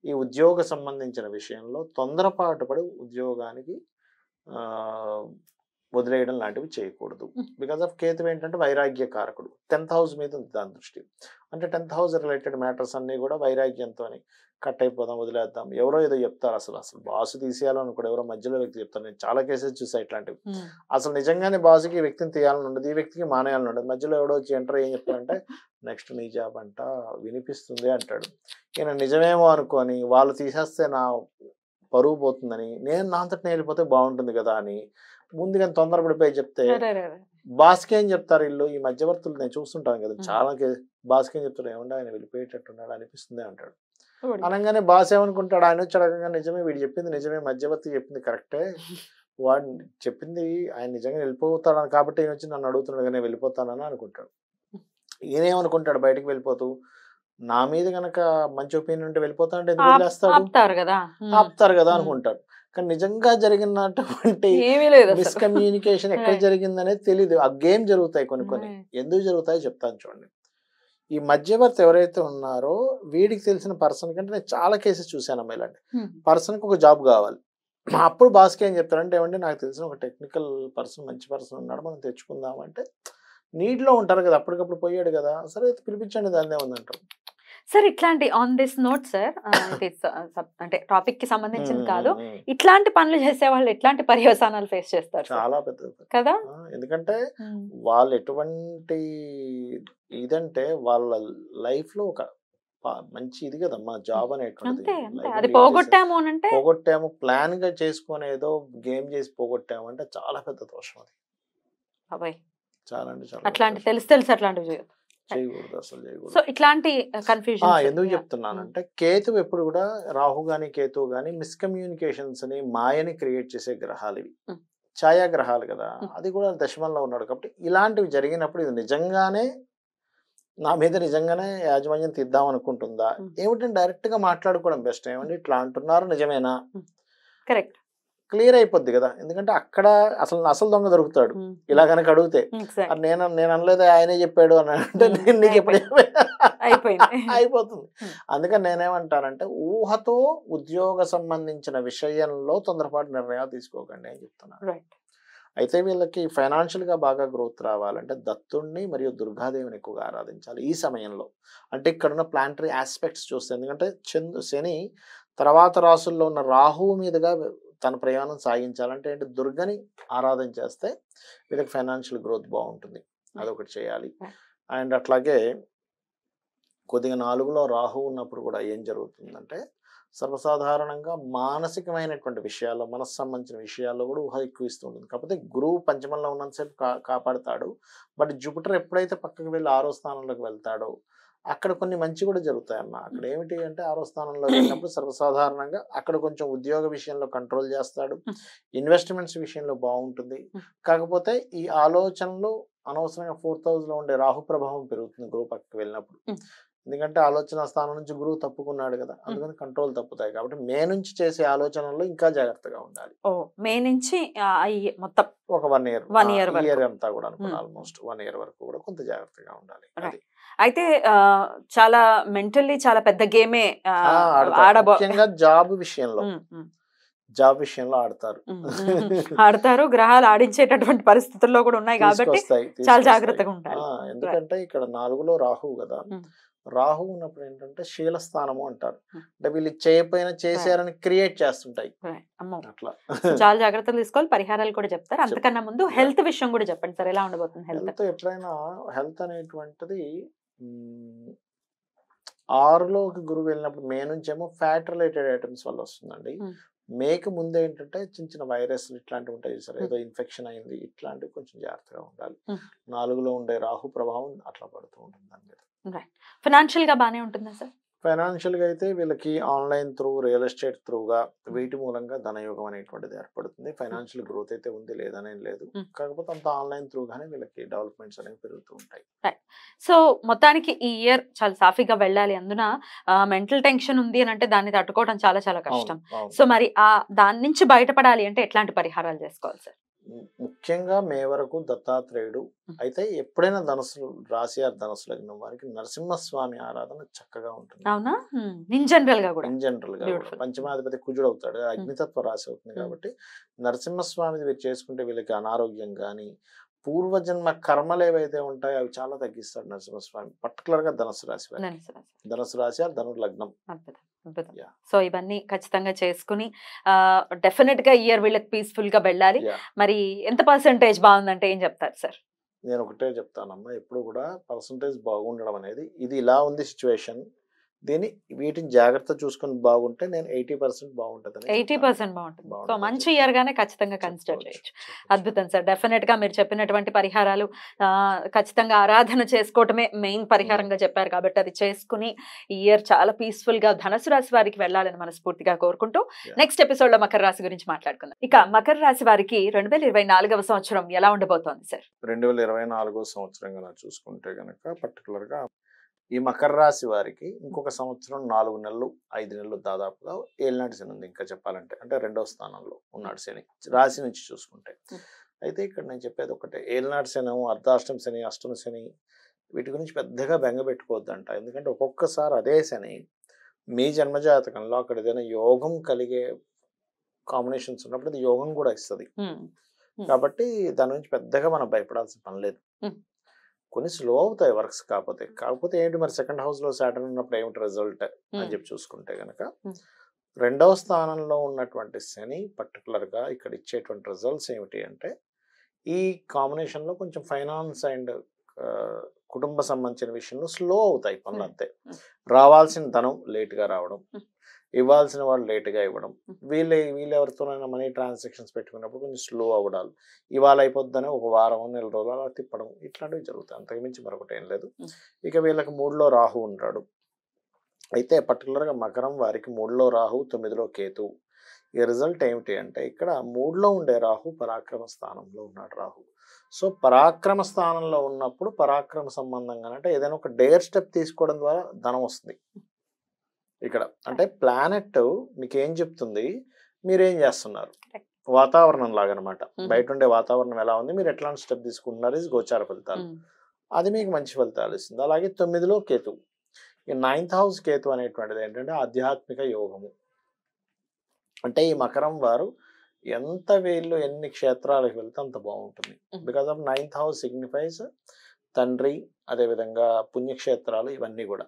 ఈ ఉద్యోగ సంబంధించిన విషయంలో తొందరపాటు పడి ఉద్యోగానికి వదిలేయడం లాంటివి చేయకూడదు. బికాస్ ఆఫ్ కేతు ఏంటంటే వైరాగ్య కారకుడు. 10th హౌస్ మీద ఉంది దాని దృష్టి. అంటే 10th హౌస్ రిలేటెడ్ మ్యాటర్స్ అన్నీ కూడా వైరాగ్యంతో కట్ అయిపోదాం, వదిలేద్దాం. ఎవరో ఏదో చెప్తారు, అసలు బాసు తీసేయాలని కూడా ఎవరో మధ్యలో వ్యక్తి చెప్తారు. నేను చాలా కేసెస్ చూసా ఇట్లాంటివి. అసలు నిజంగానే బాసుకి ఈ వ్యక్తిని తీయాలని ఉండదు, ఈ వ్యక్తికి మానేయాలని ఉండదు. మధ్యలో ఎవడో వచ్చి ఎంటర్ ఏం చెప్తారంటే నెక్స్ట్ నీ జాబ్ అంట వినిపిస్తుంది అంటాడు. ఈయన నిజమేమో అనుకొని వాళ్ళు తీసేస్తే నా పరువు పోతుందని, నేను నా అంతటి వెళ్ళిపోతే బాగుంటుంది కదా అని ముందుగా తొందరపడిపోయి చెప్తే బాస్కి ఏం చెప్తారు వీళ్ళు, ఈ మధ్యవర్తులు నేను చూస్తుంటాను కదా చాలా బాస్కి ఏం చెప్తారు, ఏమన్నా ఆయన వెళ్ళిపోయేటట్టున్నాడు అనిపిస్తుంది అంటాడు. అనగానే బాస్ ఏమనుకుంటాడు, ఆయన వచ్చి అడగంగా నిజమే, వీడు చెప్పింది నిజమే, మధ్యవర్తి చెప్పింది కరెక్టే, వాడు చెప్పింది ఆయన నిజంగా వెళ్ళిపోతాడు కాబట్టి ఈయన వచ్చి నన్ను అడుగుతున్నాడు కానీ వెళ్ళిపోతానని అనుకుంటాడు. ఈయనేమనుకుంటాడు బయటకు వెళ్ళిపోతూ, నా మీద గనక మంచి ఒపీనియన్ ఉంటే వెళ్ళిపోతానంటే ఎందుకు వదిలేస్తాడు, ఆపుతారు కదా అనుకుంటాడు. కానీ నిజంగా జరిగినటువంటి మిస్కమ్యూనికేషన్ ఎక్కడ జరిగిందనేది తెలియదు. ఆ గేమ్ జరుగుతాయి కొన్ని ఎందుకు జరుగుతాయో చెప్తాను చూడండి. ఈ మధ్యవర్తి ఎవరైతే ఉన్నారో వీడికి తెలిసిన పర్సన్ కంటే నేను చాలా కేసెస్ చూశాను ఇలాంటి పర్సన్కి ఒక జాబ్ కావాలి. అప్పుడు బాస్కి ఏం చెప్తారంటే, ఏమంటే నాకు తెలిసిన ఒక టెక్నికల్ పర్సన్ మంచి పర్సన్ ఉన్నాడు, మనం తెచ్చుకుందాం అంటే నీటిలో ఉంటారు కదా, అప్పటికప్పుడు పోయాడు కదా, సరే పిలిపించండి దాన్నే ఉందంటారు. సార్ ఇట్లాంటి ఆన్ దిస్ నోట్ సార్, అంటే టాపిక్ కి సంబంధించింది కాదు, ఇట్లాంటి పనులు చేసే వాళ్ళు ఎట్లాంటి పర్యవసానాలు ఫేస్ చేస్తారు? చాలా పెద్ద కదా, ఎందుకంటే వాళ్ళు ఎటువంటి ఇదంటే వాళ్ళ లైఫ్ లో ఒక మంచి ఇది కదమ్మా జాబ్ అనేటువంటిది. అది పోగొట్టాము అంటే పోగొట్టాము ప్లాన్ గా చేసుకొని ఏదో గేమ్ చేసి పోగొట్టాము అంటే చాలా పెద్ద దోషం అది. చాలా అంటే చాలా అట్లాంటి తెలిసి అట్లాంటివి చేయకూడదు, అసలు చేయకూడదు. సో ఇట్లాంటి కన్ఫ్యూజన్ ఎందుకు చెప్తున్నానంటే కేతు ఎప్పుడు కూడా రాహు గాని కేతు గాని మిస్కమ్యూనికేషన్స్ ని మాయని క్రియేట్ చేసే గ్రహాలు ఇవి, ఛాయాగ్రహాలు కదా. అది కూడా దశమంలో ఉన్నాడు కాబట్టి ఇలాంటివి జరిగినప్పుడు ఇది నిజంగానే నా మీద నిజంగానే యాజమాన్యం తీద్దాం అనుకుంటుందా ఏమిటంటే డైరెక్ట్ గా మాట్లాడుకోవడం బెస్ట్. ఏమంటే ఇట్లా అంటున్నారు నిజమేనా, కరెక్ట్ క్లియర్ అయిపోద్ది కదా. ఎందుకంటే అక్కడ అసలు దొంగ దొరుకుతాడు ఇలా కనుక అడిగితే, నేను అనలేదు ఆయనే చెప్పాడు అని అంటే నీకు ఎప్పుడు అయిపోతుంది. అందుకని నేనేమంటానంటే ఊహతో ఉద్యోగ సంబంధించిన విషయంలో తొందరపాటు నిర్ణయాలు తీసుకోకండి అని చెప్తున్నాను. అయితే వీళ్ళకి ఫైనాన్షియల్ గా బాగా గ్రోత్ రావాలంటే దత్తుణ్ణి మరియు దుర్గాదేవిని ఎక్కువగా ఆరాధించాలి ఈ సమయంలో. అంటే ఇక్కడున్న ప్లానటరీ ఆస్పెక్ట్స్ చూస్తే, ఎందుకంటే శని తర్వాత రాసుల్లో ఉన్న రాహువు మీదుగా తన ప్రయాణం సాగించాలంటే ఏంటి, దుర్గని ఆరాధన చేస్తే వీళ్ళకి ఫైనాన్షియల్ గ్రోత్ బాగుంటుంది, అదొకటి చేయాలి. అండ్ అట్లాగే కొద్దిగా 4లో రాహు ఉన్నప్పుడు కూడా ఏం జరుగుతుందంటే సర్వసాధారణంగా మానసికమైనటువంటి విషయాల్లో మనసు సంబంధించిన విషయాల్లో కూడా ఊహ ఎక్కువ ఇస్తూ ఉంటుంది. కాకపోతే గురువు పంచమంలో ఉన్నంతసేపు కాపాడతాడు. బట్ జూపిటర్ ఎప్పుడైతే పక్కకు వెళ్ళి 6వ స్థానంలోకి వెళ్తాడో అక్కడ కొన్ని మంచి కూడా జరుగుతాయన్న. అక్కడ ఏమిటి అంటే 6వ స్థానంలో వెళ్ళినప్పుడు సర్వసాధారణంగా అక్కడ కొంచెం ఉద్యోగ విషయంలో కంట్రోల్ చేస్తాడు, ఇన్వెస్ట్మెంట్స్ విషయంలో బాగుంటుంది. కాకపోతే ఈ ఆలోచనలు అనవసరంగా 4th హౌస్ లో ఉండే రాహు ప్రభావం పెరుగుతుంది గురువు పక్కకు వెళ్ళినప్పుడు. ఎందుకంటే ఆలోచన స్థానం నుంచి గురువు తప్పుకున్నాడు కదా, అందుకని కంట్రోల్ తప్పుతాయి. కాబట్టి మే నుంచి చేసే ఆలోచనల్లో ఇంకా జాగ్రత్తగా ఉండాలి. మే నుంచి మొత్తం ఒక 1 ఇయర్ అంతా కూడా అనుకున్నాను, ఆల్మోస్ట్ 1 ఇయర్ వరకు కూడా కొంత జాగ్రత్తగా ఉండాలి. అయితే చాలా మెంటల్లీ చాలా పెద్ద గేమే ముఖ్యంగా జాబ్ విషయంలో ఆడతారు. గ్రహాలు ఆడించేటటువంటి పరిస్థితుల్లో కూడా ఉన్నాయి కాబట్టి చాలా జాగ్రత్తగా ఉండాలి. ఎందుకంటే ఇక్కడ 4లో రాహువు కదా, రాహు ఉన్నప్పుడు ఏంటంటే శీలస్థానము అంటారు, అంటే వీళ్ళు చేయకపోయినా చేశారని క్రియేట్ చేస్తుంటాయి అట్లా. చాలా జాగ్రత్తలు తీసుకోవాలి, పరిహారాలు కూడా చెప్తారు. అంతకన్నా ముందు హెల్త్ విషయం కూడా చెప్పండి సార్, ఎలా ఉండబోతుంది హెల్త్? ఎప్పుడైనా హెల్త్ అనేటువంటిది 6లోకి గురువు వెళ్ళినప్పుడు మే నుంచి ఏమో ఫ్యాట్ రిలేటెడ్ ఐటమ్స్ వల్ల వస్తుందండి. మేకు ముందు ఏంటంటే చిన్న వైరస్ ఇట్లాంటివి ఉంటాయి సార్, ఏదో ఇన్ఫెక్షన్ అయింది, ఇట్లాంటివి కొంచెం జాగ్రత్తగా ఉండాలి. 4లో ఉండే రాహు ప్రభావం అట్లా పడుతూ ఉంటుంది దాని మీద. ఫైనాన్షియల్ గా బానే ఉంటుందా సార్? ఫైనాన్షియల్ గా అయితే వీళ్ళకి ఆన్లైన్ త్రూ, రియల్ ఎస్టేట్ త్రూగా వీటి మూలంగా ధనయోగం అనేటువంటిది ఏర్పడుతుంది. ఫైనాన్షియల్ గ్రోత్ అయితే ఉంది, లేదనేం లేదు. కాకపోతే అంత ఆన్లైన్ త్రూగానే వీళ్ళకి డెవలప్మెంట్స్ అనేవి పెరుగుతూ ఉంటాయి. సో మొత్తానికి ఈ ఇయర్ చాలా సాఫీగా వెళ్ళాలి. అందున మెంటల్ టెన్షన్ ఉంది అని అంటే దాన్ని తట్టుకోవడం చాలా చాలా కష్టం. సో మరి దాని నుంచి బయటపడాలి అంటే ఎట్లాంటి పరిహారాలు చేసుకోవాలి సార్? ముఖ్యంగా మే వరకు దత్తాత్రేయుడు. అయితే ఎప్పుడైనా ధనుసు రాశి ధనుసు లగ్నం వారికి నరసింహస్వామి ఆరాధన చక్కగా ఉంటుంది. అవునా? ఇన్ జనరల్ గా కూడా ఇన్ జనరల్ గా కూడా. బ్యూటిఫుల్. పంచమాధిపతి కుజుడు అవుతాడు, అగ్నితత్వ రాశి అవుతుంది కాబట్టి నరసింహస్వామిది వీరు చేసుకుంటే వీళ్ళకి అనారోగ్యం కానీ పూర్వజన్మ కర్మలు ఏవైతే ఉంటాయో అవి చాలా తగ్గిస్తాడు నరసింహస్వామి. పర్టికులర్ గా ధనుసు రాశి వారికి. ధనుసు రాశి ధను లగ్నం. అద్భుతం, అద్భుతం. Yeah. సో ఇవన్నీ ఖచ్చితంగా చేసుకుని డెఫినెట్ గా ఇయర్ వీళ్ళకి పీస్ఫుల్ గా వెళ్ళాలి. Yeah. మరి ఎంత పర్సెంటేజ్ బాగుందంటే ఏం చెప్తారు సార్? నేను ఒకటే చెప్తానమ్మా, ఎప్పుడు కూడా పర్సంటేజ్ బాగుండడం అనేది ఇది ఇలా ఉంది సిచ్యువేషన్, దీన్ని వీటిని జాగ్రత్త చూసుకొని బాగుంటే నేను 80% బాగుంటుంది. 80% బాగుంటుంది. సో మంచి ఇయర్ గానే ఖచ్చితంగా కన్సిడర్ చేయొచ్చు. అద్భుతం సార్. డెఫినెట్ గా మీరు చెప్పినటువంటి పరిహారాలు ఖచ్చితంగా ఆరాధన చేసుకోవటమే మెయిన్ పరిహారంగా చెప్పారు కాబట్టి అది చేసుకుని ఈ ఇయర్ చాలా పీస్ఫుల్ గా ధనుసు రాశి వారికి వెళ్ళాలని మనస్ఫూర్తిగా కోరుకుంటూ నెక్స్ట్ ఎపిసోడ్ లో మకర రాశి గురించి మాట్లాడుకుందాం. ఇక మకర రాశి వారికి 2024వ సంవత్సరం ఎలా ఉండబోతోంది సార్? 2024 సంవత్సరం కనుక చూసుకుంటే కనుక పర్టికులర్ గా ఈ మకర రాశి వారికి ఇంకొక సంవత్సరం 4 నెలలు 5 నెలలు దాదాపుగా ఏలినాటి శని ఉంది. ఇంకా చెప్పాలంటే అంటే 2వ స్థానంలో ఉన్నాడు శని రాశి నుంచి చూసుకుంటే. అయితే ఇక్కడ నేను చెప్పేది ఒకటే, ఏలినాటి శని, అర్ధాష్టమ శని, అష్టమ శని వీటి గురించి పెద్దగా బెంగ పెట్టుకోవద్దంట. ఎందుకంటే ఒక్కొక్కసారి అదే శని మీ జన్మజాతకంలో అక్కడ ఏదైనా యోగం కలిగే కాంబినేషన్స్ ఉన్నప్పుడు అది యోగం కూడా ఇస్తుంది. కాబట్టి దాని నుంచి పెద్దగా మనం భయపడాల్సిన పని లేదు. కొన్ని స్లో అవుతాయి వర్క్స్. కాకపోతే ఏంటి మరి సెకండ్ హౌస్ లో సాటర్న్ ఉన్నప్పుడు ఏమిటి రిజల్ట్ అని చెప్పి చూసుకుంటే గనక 2వ స్థానంలో ఉన్నటువంటి శని పర్టికులర్ గా ఇక్కడ ఇచ్చేటువంటి రిజల్ట్స్ ఏమిటి అంటే ఈ కాంబినేషన్ లో కొంచెం ఫైనాన్స్ అండ్ కుటుంబ సంబంధించిన విషయంలో స్లో అవుతాయి పనులు అంతే. రావాల్సిన ధనం లేట్ గా రావడం, ఇవ్వాల్సిన వాళ్ళు లేట్గా ఇవ్వడం, వీళ్ళు ఎవరితోనైనా మనీ ట్రాన్సాక్షన్స్ పెట్టుకున్నప్పుడు కొంచెం స్లో అవ్వడాలు, ఇవాళ అయిపోద్దని ఒక వారం నెల రోజులు అలా తిప్పడం, ఇట్లాంటివి జరుగుతాయి. అంతకుమించి మరొకటి ఏం లేదు. ఇక వీళ్ళకి 3లో రాహు ఉంటాడు. అయితే పర్టికులర్గా మకరం వారికి 3లో రాహు 9లో కేతు. ఈ రిజల్ట్ ఏమిటి అంటే ఇక్కడ 3లో ఉండే రాహు పరాక్రమ స్థానంలో ఉన్నాడు రాహు. సో పరాక్రమ స్థానంలో ఉన్నప్పుడు పరాక్రమ సంబంధంగా అంటే ఏదైనా ఒక డేర్ స్టెప్ తీసుకోవడం ద్వారా ధనం వస్తుంది. ఇక్కడ అంటే ప్లానెట్ మీకు ఏం చెప్తుంది, మీరేం చేస్తున్నారు, వాతావరణం లాగా అనమాట. బయట ఉండే వాతావరణం ఎలా ఉంది, మీరు ఎట్లాంటి స్టెప్ తీసుకుంటున్నారు, ఇది గోచార ఫలితాలు. అది మీకు మంచి ఫలితాలు ఇస్తుంది. అలాగే 9లో కేతు, ఈ 9th హౌస్ కేతు అనేటువంటిది ఏంటంటే ఆధ్యాత్మిక యోగము. అంటే ఈ మకరం వారు ఎంత వీళ్ళు ఎన్ని క్షేత్రాలకు వెళ్తే అంత బాగుంటుంది. Because of 9th house signifies తండ్రి, అదేవిధంగా పుణ్యక్షేత్రాలు ఇవన్నీ కూడా.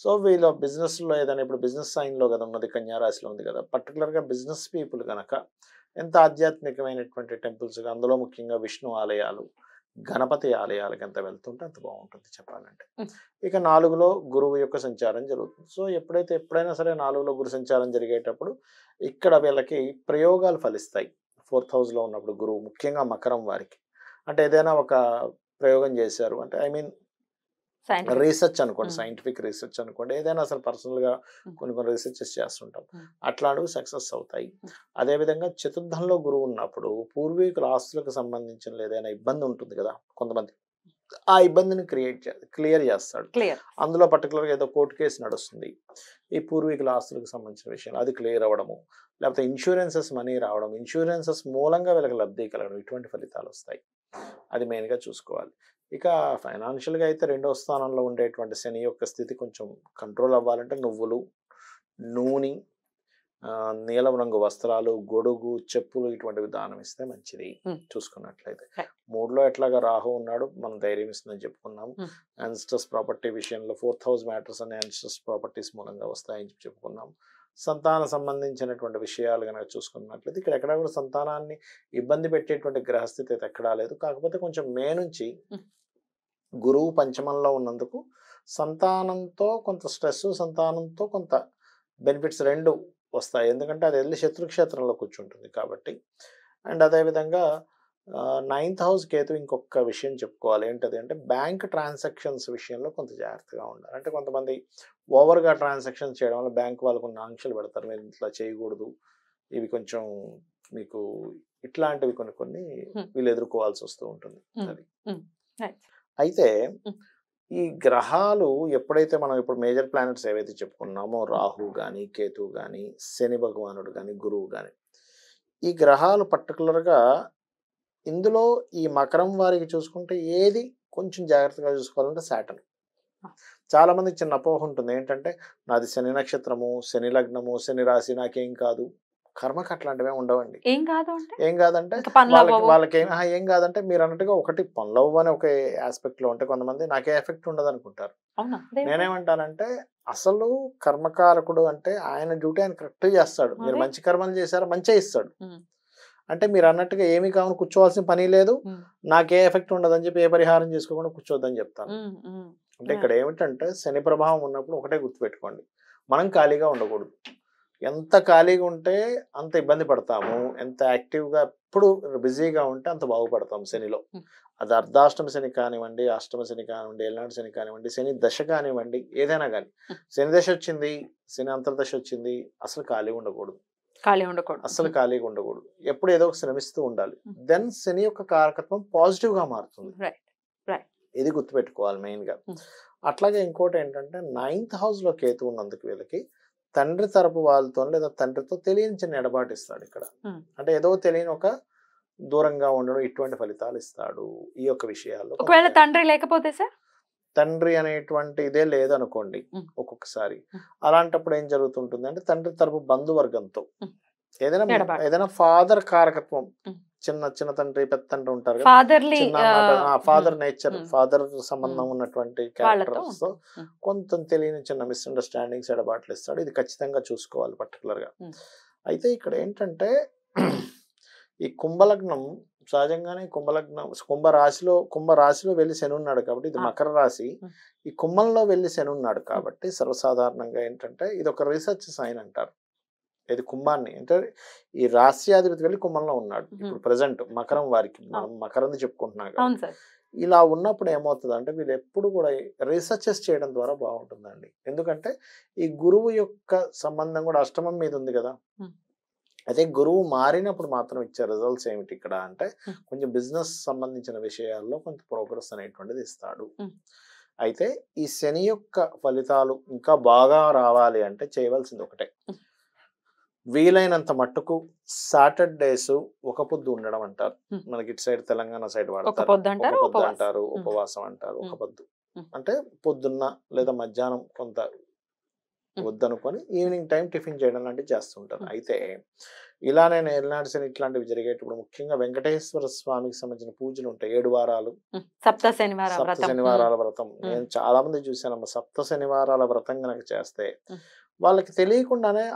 సో వీళ్ళ బిజినెస్లో ఏదైనా ఇప్పుడు బిజినెస్ సైన్లో కదా ఉన్నది, కన్యారాశిలో ఉంది కదా, పర్టికులర్గా బిజినెస్ పీపుల్ కనుక ఎంత ఆధ్యాత్మికమైనటువంటి టెంపుల్స్, అందులో ముఖ్యంగా విష్ణు ఆలయాలు, గణపతి ఆలయాలకి ఎంత వెళ్తుంటే అంత బాగుంటుంది చెప్పాలంటే. ఇక 4లో గురువు యొక్క సంచారం జరుగుతుంది. సో ఎప్పుడైనా సరే 4లో గురు సంచారం జరిగేటప్పుడు ఇక్కడ వీళ్ళకి ప్రయోగాలు ఫలిస్తాయి. 4th హౌస్లో ఉన్నప్పుడు గురువు ముఖ్యంగా మకరం వారికి అంటే ఏదైనా ఒక ప్రయోగం చేశారు అంటే రీసెర్చ్ అనుకోండి, సైంటిఫిక్ రీసెర్చ్ అనుకోండి, ఏదైనా అసలు పర్సనల్గా కొన్ని రీసెర్చెస్ చేస్తుంటాం, అట్లాంటివి సక్సెస్ అవుతాయి. అదేవిధంగా చతుర్థంలో గురువు ఉన్నప్పుడు పూర్వీకుల ఆస్తులకు సంబంధించిన ఏదైనా ఇబ్బంది ఉంటుంది కదా కొంతమంది, ఆ ఇబ్బందిని క్లియర్ చేస్తాడు. అందులో పర్టికులర్గా ఏదో కోర్టు కేసు నడుస్తుంది, ఈ పూర్వీకుల ఆస్తులకు సంబంధించిన విషయాలు అది క్లియర్ అవ్వడము, లేకపోతే ఇన్సూరెన్సెస్ మనీ రావడం, ఇన్సూరెన్సెస్ మూలంగా వీళ్ళకి లబ్ధి కలగడం, ఇటువంటి ఫలితాలు వస్తాయి. అది మెయిన్గా చూసుకోవాలి. ఇక ఫైనాన్షియల్గా అయితే 2వ స్థానంలో ఉండేటువంటి శని యొక్క స్థితి కొంచెం కంట్రోల్ అవ్వాలంటే నువ్వులు, నూనె, నీలం రంగు వస్త్రాలు, గొడుగు, చెప్పులు ఇటువంటివి దానం ఇస్తే మంచిది. చూసుకున్నట్లయితే 3లో ఎట్లాగా రాహు ఉన్నాడు, మనం ధైర్యం ఇస్తుందని చెప్పుకున్నాం. యాన్స్టర్స్ ప్రాపర్టీ విషయంలో 4th హౌస్ మ్యాటర్స్ అనే యాన్స్టర్స్ ప్రాపర్టీస్ మూలంగా వస్తాయని చెప్పుకున్నాం. సంతాన సంబంధించినటువంటి విషయాలు కనుక చూసుకున్నట్లయితే ఇక్కడ ఎక్కడా కూడా సంతానాన్ని ఇబ్బంది పెట్టేటువంటి గ్రహస్థితి అయితే ఎక్కడా లేదు. కాకపోతే కొంచెం మే నుంచి గురువు పంచమంలో ఉన్నందుకు సంతానంతో కొంత స్ట్రెస్, సంతానంతో కొంత బెనిఫిట్స్ రెండు వస్తాయి. ఎందుకంటే అది వెళ్ళి శత్రుక్షేత్రంలో కూర్చుంటుంది కాబట్టి. అండ్ అదేవిధంగా 9th హౌస్ కేతు ఇంకొక విషయం చెప్పుకోవాలి, ఏంటది అంటే బ్యాంక్ ట్రాన్సాక్షన్స్ విషయంలో కొంత జాగ్రత్తగా ఉండాలి. అంటే కొంతమంది ఓవర్గా ట్రాన్సాక్షన్స్ చేయడం వల్ల బ్యాంక్ వాళ్ళు కొన్ని ఆంక్షలు పెడతారు, మీరు ఇట్లా చేయకూడదు, ఇవి కొంచెం మీకు ఇట్లాంటివి కొన్ని వీళ్ళు ఎదుర్కోవాల్సి వస్తూ ఉంటుంది. అది అయితే ఈ గ్రహాలు ఎప్పుడైతే మనం ఇప్పుడు మేజర్ ప్లానెట్స్ ఏవైతే చెప్పుకున్నామో, రాహు కానీ, కేతు కానీ, శని భగవానుడు కానీ, గురువు కానీ, ఈ గ్రహాలు పర్టికులర్గా ఇందులో ఈ మకరం వారికి చూసుకుంటే ఏది కొంచెం జాగ్రత్తగా చూసుకోవాలంటే సాటర్న్. చాలా మందికి చిన్న అపోహ ఉంటుంది ఏంటంటే నాది శని నక్షత్రము, శని లగ్నము, శని రాశి, నాకేం కాదు. కర్మకు అట్లాంటివే ఉండవండి. ఏం కాదు అంటే ఏం కాదంటే ఇంకా పనులు వాళ్ళకి అవ్వవు. వాళ్ళకి ఏం కాదంటే మీరు అన్నట్టుగా ఒకటి పనులవ్వు అని ఒక ఆస్పెక్ట్ లో ఉంటే కొంతమంది నాకే ఎఫెక్ట్ ఉండదు అనుకుంటారు. అవునా అదేంటి? నేనేమంటానంటే అసలు కర్మకారకుడు అంటే ఆయన డ్యూటీ ఆయన కరెక్ట్ చేస్తాడు. మీరు అదే. మంచి కర్మలు చేశారా మంచిగా ఇస్తాడు. ఉమ్, అంటే మీరు అన్నట్టుగా ఏమి కావాలి కూర్చోవాల్సిన పని లేదు, ఉమ్, నాకే ఎఫెక్ట్ ఉండదని చెప్పి ఏ పరిహారం చేసుకోకుండా కూర్చోవద్దని చెప్తాను. ఉమ్, ఉమ్. అంటే ఇక్కడ ఏమిటంటే శని ప్రభావం ఉన్నప్పుడు ఒకటే గుర్తుపెట్టుకోండి, మనం ఖాళీగా ఉండకూడదు. ఎంత ఖాళీగా ఉంటే అంత ఇబ్బంది పడతాము, ఎంత యాక్టివ్గా ఎప్పుడు బిజీగా ఉంటే అంత బాగుపడతాం శనిలో. అది అర్ధాష్టమ శని కానివ్వండి, అష్టమ శని కానివ్వండి, ఏళ్ళనాడు శని కానివ్వండి, శని దశ కానివ్వండి, ఏదైనా కానీ శని దశ వచ్చింది, శని అంతర్దశ వచ్చింది, అసలు ఖాళీగా ఉండకూడదు. ఖాళీ ఉండకూడదు. అస్సలు ఖాళీగా ఉండకూడదు, ఎప్పుడు ఏదో ఒక శ్రమిస్తూ ఉండాలి. దెన్ శని యొక్క కారకత్వం పాజిటివ్ గా మారుతుంది. Right right. ఇది గుర్తుపెట్టుకోవాలి మెయిన్ గా. అట్లాగే ఇంకోటి ఏంటంటే 9th house లో కేతు ఉన్నందుకు వీళ్ళకి తండ్రి తరపు వాళ్ళతో లేదా తండ్రితో తెలియని చిన్న ఎడబాటు ఇస్తాడు ఇక్కడ. అంటే ఏదో తెలియని ఒక దూరంగా ఉండడం, ఇటువంటి ఫలితాలు ఇస్తాడు ఈ యొక్క విషయాల్లో. ఒకవేళ తండ్రి లేకపోతే సార్, తండ్రి అనేటువంటి ఇదే లేదనుకోండి ఒక్కొక్కసారి, అలాంటప్పుడు ఏం జరుగుతుంటుంది అంటే తండ్రి తరపు బంధువర్గంతో ఏదైనా ఫాదర్ కారకత్వం, చిన్న తండ్రి పెద్ద తండ్రి ఉంటారు ఫాదర్ నేచర్, ఫాదర్ సంబంధం ఉన్నటువంటి క్యారెక్టర్స్ తో కొంత తెలియని చిన్న మిస్అండర్స్టాండింగ్స్ ఎడబాట్లు ఇస్తాడు. ఇది ఖచ్చితంగా చూసుకోవాలి పర్టికులర్ గా. అయితే ఇక్కడ ఏంటంటే ఈ కుంభలగ్నం సహజంగానే కుంభరాశిలో వెళ్ళి శని ఉన్నాడు కాబట్టి ఇది మకర రాశి, ఈ కుంభంలో వెళ్ళి శని ఉన్నాడు కాబట్టి సర్వసాధారణంగా ఏంటంటే ఇది ఒక రీసెర్చ్ సైన్ అంటారు. ఇది కుంభాన్ని అంటే ఈ రాశ్యాధిపతి వెళ్ళి కుంభంలో ఉన్నాడు ఇప్పుడు ప్రెసెంట్ మకరం వారికి, మనం మకరం చెప్పుకుంటున్నాం. ఇలా ఉన్నప్పుడు ఏమవుతుంది అంటే వీళ్ళు ఎప్పుడు కూడా రీసెర్చెస్ చేయడం ద్వారా బాగుంటుందండి. ఎందుకంటే ఈ గురువు యొక్క సంబంధం కూడా అష్టమం మీద ఉంది కదా. అదే గురువు మారినప్పుడు మాత్రం ఇచ్చే రిజల్ట్స్ ఏమిటి ఇక్కడ అంటే కొంచెం బిజినెస్ సంబంధించిన విషయాల్లో కొంచెం ప్రోగ్రెస్ అనేటువంటిది ఇస్తాడు. అయితే ఈ శని యొక్క ఫలితాలు ఇంకా బాగా రావాలి అంటే చేయవలసింది ఒకటే, వీలైనంత మట్టుకు సాటర్డేస్ ఒక పొద్దు ఉండడం అంటారు. మనకి ఇటు సైడ్ తెలంగాణ సైడ్ వాడతారు పొద్దు అంటారు, ఉపవాసం అంటారు. ఒక పొద్దు అంటే పొద్దున్న లేదా మధ్యాహ్నం కొంత వద్దనుకొని ఈవినింగ్ టైం టిఫిన్ చేయడం లాంటివి చేస్తుంటారు. అయితే ఇలా నేను ఏళ్ళనాడు శని ఇట్లాంటివి జరిగేటప్పుడు ముఖ్యంగా వెంకటేశ్వర స్వామికి సంబంధించిన పూజలు ఉంటాయి 7 వారాలు, సప్త శనివారాల వ్రతం. నేను చాలా మంది చూశానమ్మా, సప్త శనివారాల వ్రతం కనుక చేస్తే వాళ్ళకి తెలియకుండానే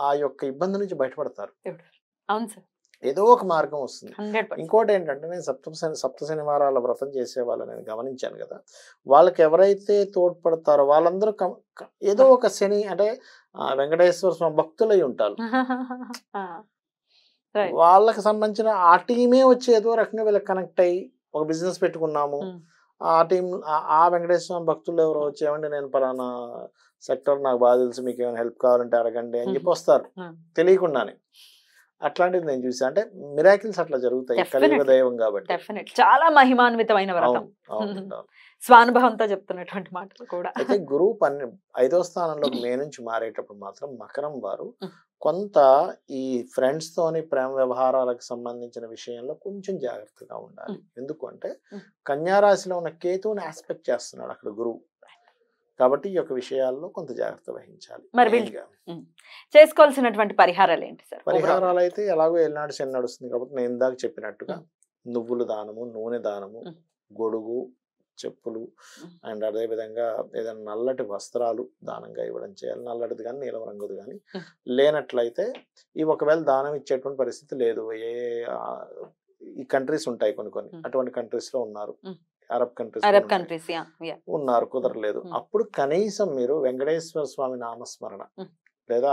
ఆ యొక్క ఇబ్బంది నుంచి బయటపడతారు. ఏదో ఒక మార్గం వస్తుంది. ఇంకోటి ఏంటంటే నేను సప్త శనివారాల వ్రతం చేసే వాళ్ళని నేను గమనించాను కదా, వాళ్ళకి ఎవరైతే తోడ్పడతారో వాళ్ళందరూ ఏదో ఒక శని అంటే వెంకటేశ్వర స్వామి భక్తులై ఉంటారు. వాళ్ళకి సంబంధించిన ఆ టీమే వచ్చి ఏదో రకంగా వీళ్ళకి కనెక్ట్ అయ్యి ఒక బిజినెస్ పెట్టుకున్నాము, ఆ టీం ఆ వెంకటేశ్వర స్వామి భక్తులు ఎవరో వచ్చేవండి నేను పలానా సెక్టర్ నాకు బాగా తెలుసు, మీకు ఏమైనా హెల్ప్ కావాలంటే అడగండి అని చెప్పి వస్తారు తెలియకుండానే. అట్లాంటిది నేను చూసా. అంటే మిరాకిల్స్ అట్లా జరుగుతాయి, కలియుగ దైవం కాబట్టి. చాలా మహిమాన్వితమైన వ్రతం, స్వానుభవంతో చెప్తున్నటువంటి మాటలు కూడా. అయితే గురువు 5వ స్థానంలో మే నుంచి మారేటప్పుడు మాత్రం మకరం వారు కొంత ఈ ఫ్రెండ్స్ తోని ప్రేమ వ్యవహారాలకు సంబంధించిన విషయంలో కొంచెం జాగ్రత్తగా ఉండాలి. ఎందుకు అంటే కన్యా రాశిలో ఉన్న కేతువుని ఆస్పెక్ట్ చేస్తున్నాడు అక్కడ గురువు, కాబట్టి ఈ యొక్క విషయాల్లో కొంత జాగ్రత్త వహించాలి. మరి చేసుకోవాల్సినటువంటి పరిహారాలు ఏంటి సార్? పరిహారాలు అయితే ఎలాగో ఏళ్ళనాడు శని నడుస్తుంది కాబట్టి నేను ఇందాక చెప్పినట్టుగా నువ్వులు దానము, నూనె దానము, గొడుగు, చెప్పులు అండ్ అదే విధంగా ఏదైనా నల్లటి వస్త్రాలు దానంగా ఇవ్వడం చేయాలి. నల్లటిది కానీ నీలం రంగుది కానీ లేనట్లయితే ఈ ఒకవేళ దానం ఇచ్చేటువంటి పరిస్థితి లేదు, ఈ కంట్రీస్ ఉంటాయి కొన్ని అటువంటి కంట్రీస్ లో ఉన్నారు, అరబ్ కంట్రీస్ ఉన్నారు, కుదరలేదు. అప్పుడు కనీసం మీరు వెంకటేశ్వర స్వామి నామస్మరణ లేదా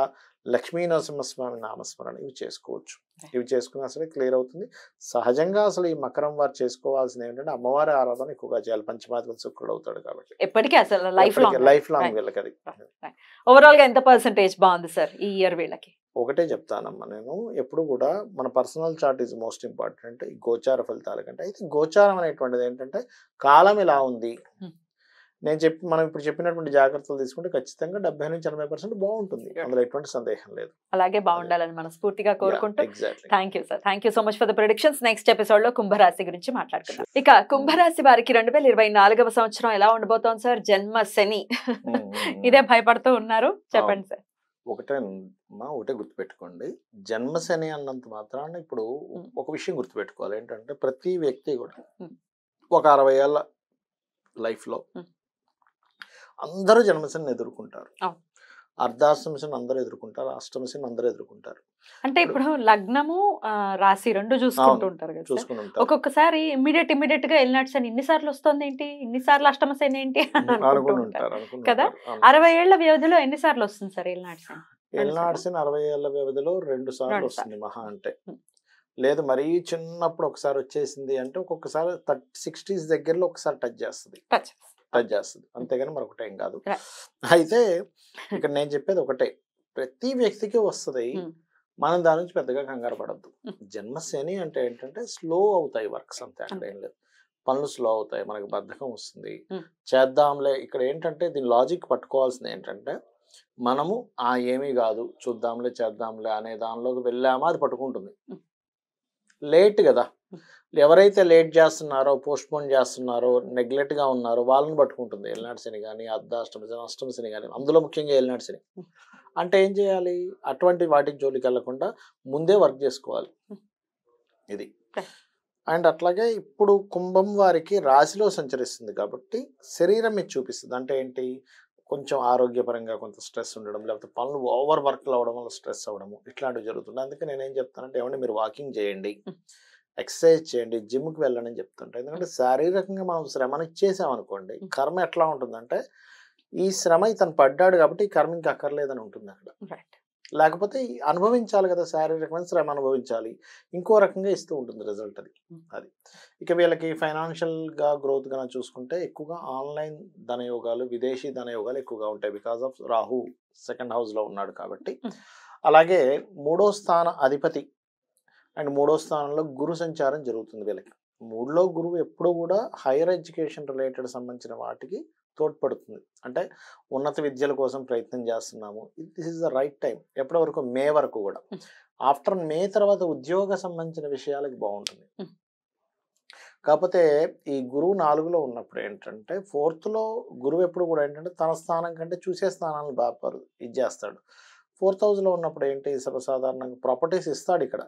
లక్ష్మీ నరసింహస్వామి నామస్మరణ ఇవి చేసుకోవచ్చు. ఇవి చేసుకుని అసలు క్లియర్ అవుతుంది. సహజంగా అసలు ఈ మకరం వారు చేసుకోవాల్సింది ఏంటంటే అమ్మవారి ఆరాధన ఎక్కువగా చేయాలి. పంచమాధిపతి శుక్రుడు అవుతాడు కాబట్టి ఎప్పటికీ అసలు లైఫ్ లాంగ్ వీళ్ళకి అది. ఓవరాల్ గా ఎంత పర్సెంటేజ్ బాగుంది సార్ ఈ ఇయర్ వీళ్ళకి? ఒకటే చెప్తానమ్మా, నేను ఎప్పుడు కూడా మన personal chart is most important ఈ గోచార ఫలితాల కంటే. అయితే గోచారం అనేటువంటిది ఏంటంటే కాలం ఇలా ఉంది, మనం ఇప్పుడు చెప్పినటువంటి జాగ్రత్తలు తీసుకుంటే ఖచ్చితంగా 70-80% బాగుంటుంది, అందులో ఎటువంటి సందేహం లేదు. అలాగే బాగుండాలని మనస్ఫూర్తిగా కోరుకుంటూ exactly. Thank you sir, thank you so much for the predictions. Next episode లో కుంభరాశి గురించి మాట్లాడుకుందాం. ఇక కుంభరాశి వారికి 2024వ సంవత్సరం ఎలా ఉండబోతోంది సార్? జన్మ శని ఇదే భయపడుతూ ఉన్నారు, చెప్పండి సార్. ఒకటే గుర్తుపెట్టుకోండి, జన్మశని అన్నంత మాత్రాన ఇప్పుడు ఒక విషయం గుర్తుపెట్టుకోవాలి ఏంటంటే, ప్రతి వ్యక్తి కూడా ఒక 60 ఏళ్ళ లైఫ్ లో అందరూ జన్మశని ఎదుర్కొంటారు, అర్ధాష్టమశని అందరూ ఎదుర్కొంటారు, అష్టమశని అందరూ ఎదుర్కొంటారు. అంటే ఇప్పుడు లగ్నము రాశి రెండు చూసుకుంటూ ఉంటారు కదా, చూసుకుంటారు. ఒక్కొక్కసారి ఇమ్మీడియట్ గా వెళ్ళినట్టు శని ఇన్నిసార్లు వస్తుంది ఏంటి, ఇన్నిసార్లు అష్టమ శని ఏంటి అనుకుంటారు కదా. 60 ఏళ్ల వ్యవధిలో ఎన్నిసార్లు వస్తుంది సార్ వెళ్ళినాటి శని? వెళ్ళినాటి శని 60 ఏళ్ల వ్యవధిలో 2 సార్లు వస్తుంది మహా అంటే. లేదు మరీ చిన్నప్పుడు ఒకసారి వచ్చేసింది అంటే ఒక్కొక్కసారి 60s దగ్గరలో ఒకసారి టచ్ చేస్తుంది, అంతేగాని మరొకటి ఏం కాదు. అయితే ఇక్కడ నేను చెప్పేది ఒకటే, ప్రతి వ్యక్తికి వస్తుంది, మనం దాని నుంచి పెద్దగా కంగారు పడద్దు. జన్మశని అంటే ఏంటంటే స్లో అవుతాయి వర్క్స్, అంతే, అక్కడ ఏం లేదు. పనులు స్లో అవుతాయి, మనకు బద్ధకం వస్తుంది, చేద్దాంలే. ఇక్కడ ఏంటంటే దీని లాజిక్ పట్టుకోవాల్సింది ఏంటంటే, మనము ఏమీ కాదు చూద్దాంలే చేద్దాంలే అనే దానిలోకి వెళ్ళామా అది పట్టుకుంటుంది. లేట్ కదా, ఎవరైతే లేట్ చేస్తున్నారో, పోస్ట్ పోన్ చేస్తున్నారో, నెగ్లెక్ట్ గా ఉన్నారో వాళ్ళని పట్టుకుంటుంది. ఏలినాటి శని కానీ, అష్టమ శని కానీ, అందులో ముఖ్యంగా ఏలినాటి శని. అంటే ఏం చేయాలి, అటువంటి వాటికి జోలికి వెళ్లకుండా ముందే వర్క్ చేసుకోవాలి ఇది. అండ్ అట్లాగే ఇప్పుడు కుంభం వారికి రాశిలో సంచరిస్తుంది కాబట్టి శరీరం ఇది చూపిస్తుంది. అంటే ఏంటి, కొంచెం ఆరోగ్యపరంగా కొంత స్ట్రెస్ ఉండడం, లేకపోతే పనులు ఓవర్ వర్క్లు అవ్వడం వల్ల స్ట్రెస్ అవ్వడము, ఇట్లాంటివి జరుగుతుంది. అందుకే నేనేం చెప్తానంటే, ఏమంటే మీరు వాకింగ్ చేయండి, ఎక్సర్సైజ్ చేయండి, జిమ్కి వెళ్ళండి అని చెప్తుంటా. ఎందుకంటే శారీరకంగా మనం శ్రమను ఇచ్చేసామనుకోండి, కర్మ ఎట్లా ఉంటుందంటే, ఈ శ్రమ ఇతను పడ్డాడు కాబట్టి ఈ కర్మ ఇంకా అక్కర్లేదని ఉంటుంది అక్కడ. లేకపోతే అనుభవించాలి కదా, శారీరకమైన శ్రమ అనుభవించాలి, ఇంకో రకంగా ఇస్తూ ఉంటుంది రిజల్ట్ అది. ఇక వీళ్ళకి ఫైనాన్షియల్గా గ్రోత్గా చూసుకుంటే ఎక్కువగా ఆన్లైన్ ధనయోగాలు, విదేశీ ధనయోగాలు ఎక్కువగా ఉంటాయి, బికాస్ ఆఫ్ రాహు 2nd హౌస్లో ఉన్నాడు కాబట్టి. అలాగే 3వ స్థాన అధిపతి అండ్ 3వ స్థానంలో గురు సంచారం జరుగుతుంది వీళ్ళకి. 3లో గురువు ఎప్పుడు కూడా హైయర్ ఎడ్యుకేషన్ రిలేటెడ్ సంబంధించిన వాటికి తోడ్పడుతుంది. అంటే ఉన్నత విద్యల కోసం ప్రయత్నం చేస్తున్నాము, this is the right time. ఎప్పటి వరకు, మే వరకు కూడా. ఆఫ్టర్ మే తర్వాత ఉద్యోగ సంబంధించిన విషయాలకి బాగుంటుంది. కాకపోతే ఈ గురువు 4లో ఉన్నప్పుడు ఏంటంటే, 4th గురువు ఎప్పుడు కూడా ఏంటంటే తన స్థానం కంటే చూసే స్థానాలను బాగా ఇది చేస్తాడు. 4th హౌస్లో ఉన్నప్పుడు ఏంటి, సర్వసాధారణంగా ప్రాపర్టీస్ ఇస్తాడు ఇక్కడ.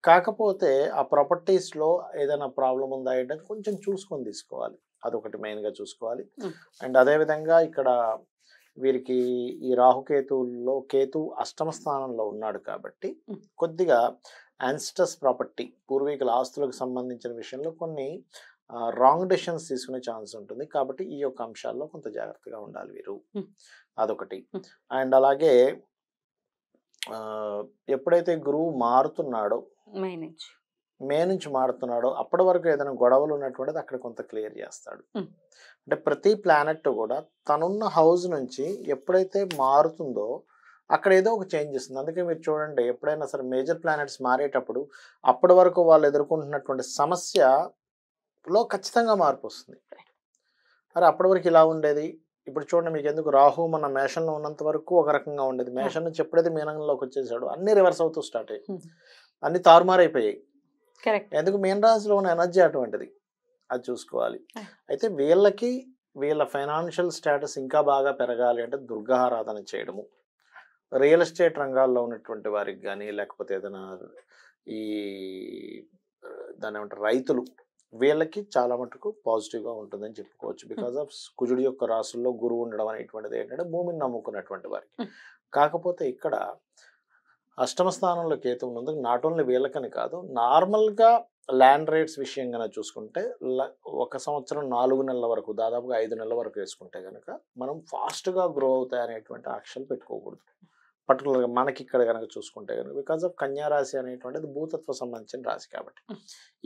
కాకపోతే ఆ ప్రాపర్టీస్లో ఏదైనా ప్రాబ్లం ఉందా ఏంటంటే కొంచెం చూసుకొని తీసుకోవాలి, అదొకటి మెయిన్గా చూసుకోవాలి. అండ్ అదేవిధంగా ఇక్కడ వీరికి ఈ రాహుకేతువుల్లో కేతు అష్టమ స్థానంలో ఉన్నాడు కాబట్టి కొద్దిగా యాన్స్టస్ ప్రాపర్టీ, పూర్వీకుల ఆస్తులకు సంబంధించిన విషయంలో కొన్ని రాంగ్ డెసిషన్స్ తీసుకునే ఛాన్స్ ఉంటుంది. కాబట్టి ఈ యొక్క అంశాల్లో కొంత జాగ్రత్తగా ఉండాలి వీరు, అదొకటి. అండ్ అలాగే ఎప్పుడైతే గురువు మారుతున్నాడో, మే నుంచి మారుతున్నాడో, అప్పటి వరకు ఏదైనా గొడవలు ఉన్నటువంటిది అక్కడ కొంత క్లియర్ చేస్తాడు. అంటే ప్రతి ప్లానెట్ కూడా తనున్న హౌస్ నుంచి ఎప్పుడైతే మారుతుందో అక్కడ ఏదో ఒక చేంజ్ వస్తుంది. అందుకే మీరు చూడండి, ఎప్పుడైనా సరే మేజర్ ప్లానెట్స్ మారేటప్పుడు అప్పటి వరకు వాళ్ళు ఎదుర్కొంటున్నటువంటి సమస్యలో ఖచ్చితంగా మార్పు వస్తుంది. అరే అప్పటి వరకు ఇలా ఉండేది, ఇప్పుడు చూడండి మీకు ఎందుకు, రాహు మన మేషంలో ఉన్నంత వరకు ఒక రకంగా ఉండేది, మేషం నుంచి ఎప్పుడైతే మీనంలోకి వచ్చేసాడు అన్ని రివర్స్ అవుతూ స్టార్ట్ అయ్యాయి, అన్ని తారుమారైపోయాయి. ఎందుకు, మీన రాశిలో ఉన్న ఎనర్జీ అటువంటిది, అది చూసుకోవాలి. అయితే వీళ్ళ ఫైనాన్షియల్ స్టేటస్ ఇంకా బాగా పెరగాలి అంటే దుర్గారాధన చేయడము, రియల్ ఎస్టేట్ రంగాల్లో ఉన్నటువంటి వారికి కానీ, లేకపోతే ఏదైనా ఈ దాని ఏమంటారు రైతులు, వీళ్ళకి చాలా మటుకు పాజిటివ్గా ఉంటుందని చెప్పుకోవచ్చు. బికాస్ ఆఫ్ కుజుడి యొక్క రాశుల్లో గురువు ఉండడం అనేటువంటిది ఏంటంటే భూమిని నమ్ముకున్నటువంటి వారికి. కాకపోతే ఇక్కడ అష్టమ స్థానంలో కేతు ఉన్నందుకు నాట్ ఓన్లీ వీళ్ళకని కాదు, నార్మల్గా ల్యాండ్ రేట్స్ విషయం కనుక చూసుకుంటే 1 సంవత్సరం 4 నెలల వరకు, దాదాపుగా 5 నెలల వరకు వేసుకుంటే కనుక మనం ఫాస్ట్గా గ్రో అవుతాయి అనేటువంటి ఆక్షలు పెట్టుకోకూడదు. పర్టికులర్గా మనకి ఇక్కడ కనుక చూసుకుంటే కనుక, బికాస్ ఆఫ్ కన్యా రాశి అనేటువంటిది భూతత్వ సంబంధించిన రాశి కాబట్టి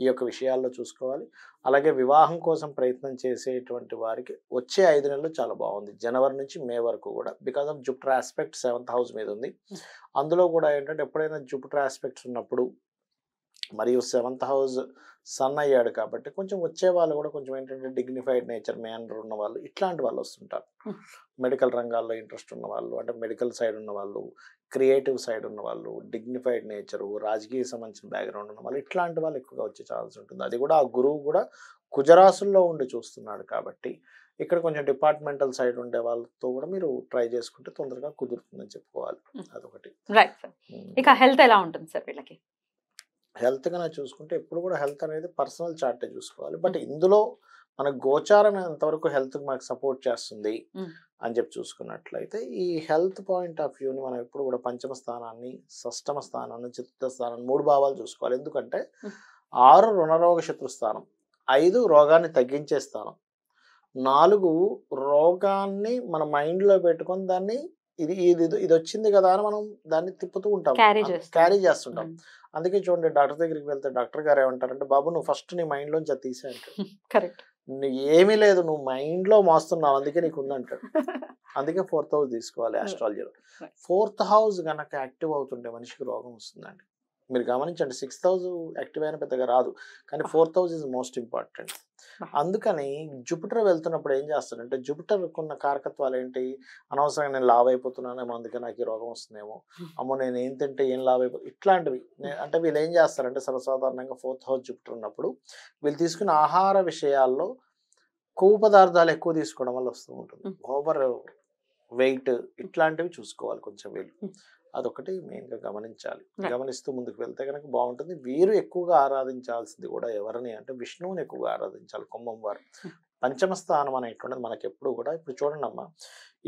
ఈ యొక్క విషయాల్లో చూసుకోవాలి. అలాగే వివాహం కోసం ప్రయత్నం చేసేటువంటి వారికి వచ్చే 5 నెలలు చాలా బాగుంది, జనవరి నుంచి మే వరకు కూడా. Because of Jupiter aspect 7th house మీద ఉంది. అందులో కూడా ఏంటంటే ఎప్పుడైనా జూపిటర్ ఆస్పెక్ట్స్ ఉన్నప్పుడు మరియు 7th హౌస్ సన్ అయ్యాడు కాబట్టి కొంచెం వచ్చే వాళ్ళు కూడా కొంచెం ఏంటంటే డిగ్నిఫైడ్ నేచర్ మేనర్ ఉన్న వాళ్ళు ఇట్లాంటి వాళ్ళు వస్తుంటారు. మెడికల్ రంగాల్లో ఇంట్రెస్ట్ ఉన్న వాళ్ళు, అంటే మెడికల్ సైడ్ ఉన్న వాళ్ళు, క్రియేటివ్ సైడ్ ఉన్న వాళ్ళు, డిగ్నిఫైడ్ నేచరు, రాజకీయ సంబంధించిన బ్యాక్గ్రౌండ్ ఉన్న వాళ్ళు, ఇట్లాంటి వాళ్ళు ఎక్కువగా వచ్చే ఛాన్స్ ఉంటుంది. అది కూడా ఆ గురువు కూడా కుజరాశుల్లో ఉండి చూస్తున్నాడు కాబట్టి ఇక్కడ కొంచెం డిపార్ట్మెంటల్ సైడ్ ఉండే వాళ్ళతో కూడా మీరు ట్రై చేసుకుంటే తొందరగా కుదురుతుందని చెప్పుకోవాలి. అదొకటి. Right sir. ఇక హెల్త్ ఎలా ఉంటుంది సార్ వీళ్ళకి? హెల్త్ కన్నా చూసుకుంటే ఎప్పుడు కూడా హెల్త్ అనేది పర్సనల్ చార్టే చూసుకోవాలి. బట్ ఇందులో మన గోచారం ఎంతవరకు హెల్త్ మనకు సపోర్ట్ చేస్తుంది అని చెప్పి చూసుకున్నట్లయితే ఈ హెల్త్ పాయింట్ ఆఫ్ వ్యూని మనం ఎప్పుడు కూడా పంచమ స్థానాన్ని, షష్టమ స్థానాన్ని, చతుర్థ స్థానాన్ని 3 భావాలు చూసుకోవాలి. ఎందుకంటే 6 రుణరోగ శత్రుస్థానం, 5 రోగాన్ని తగ్గించే స్థానం, 4 రోగాన్ని మన మైండ్లో పెట్టుకొని దాన్ని ఇది ఇది ఇది వచ్చింది కదా అని మనం దాన్ని తిప్పుతూ ఉంటాం, క్యారీ చేస్తుంటాం. అందుకే చూడండి డాక్టర్ దగ్గరికి వెళ్తే డాక్టర్ గారు ఏమంటారంటే, బాబు నువ్వు ఫస్ట్ నీ మైండ్లోంచి అది తీసే అంటాడు. కరెక్ట్. ఏమీ లేదు, నువ్వు మైండ్లో మోస్తున్నావు, అందుకే నీకు ఉందంటాడు. అందుకే 4th హౌస్ తీసుకోవాలి ఆస్ట్రాలజీలో. 4th హౌస్ కనుక యాక్టివ్ అవుతుంటే మనిషికి రోగం వస్తుందండి. మీరు గమనించండి, 6th హౌస్ యాక్టివ్ అయిన పెద్దగా రాదు, కానీ 4th house is most important. అందుకని జూపిటర్ వెళ్తున్నప్పుడు ఏం చేస్తాడంటే, జూపిటర్కు ఉన్న కారకత్వాలు ఏంటి, అనవసరంగా నేను లావ్ అయిపోతున్నానేమో అందుకే నాకు ఈ రోగం వస్తుందేమో, అమ్మో నేను ఏం తింటే ఏం లావ్ అయిపో, ఇట్లాంటివి. అంటే వీళ్ళు ఏం చేస్తారంటే సర్వసాధారణంగా 4th హౌస్ జూపిటర్ ఉన్నప్పుడు వీళ్ళు తీసుకున్న ఆహార విషయాల్లో కొవ్వు పదార్థాలు ఎక్కువ తీసుకోవడం వల్ల వస్తూ ఉంటుంది. ఓవర్ వెయిట్ ఇట్లాంటివి చూసుకోవాలి కొంచెం వీళ్ళు. అదొకటి మెయిన్గా గమనించాలి. గమనిస్తూ ముందుకు వెళ్తే కనుక బాగుంటుంది. వీరు ఎక్కువగా ఆరాధించాల్సింది కూడా ఎవరిని అంటే విష్ణువుని ఎక్కువగా ఆరాధించాలి. కుంభం వారు పంచమ స్థానం అనేటువంటిది మనకి ఎప్పుడు కూడా, ఇప్పుడు చూడండి అమ్మా,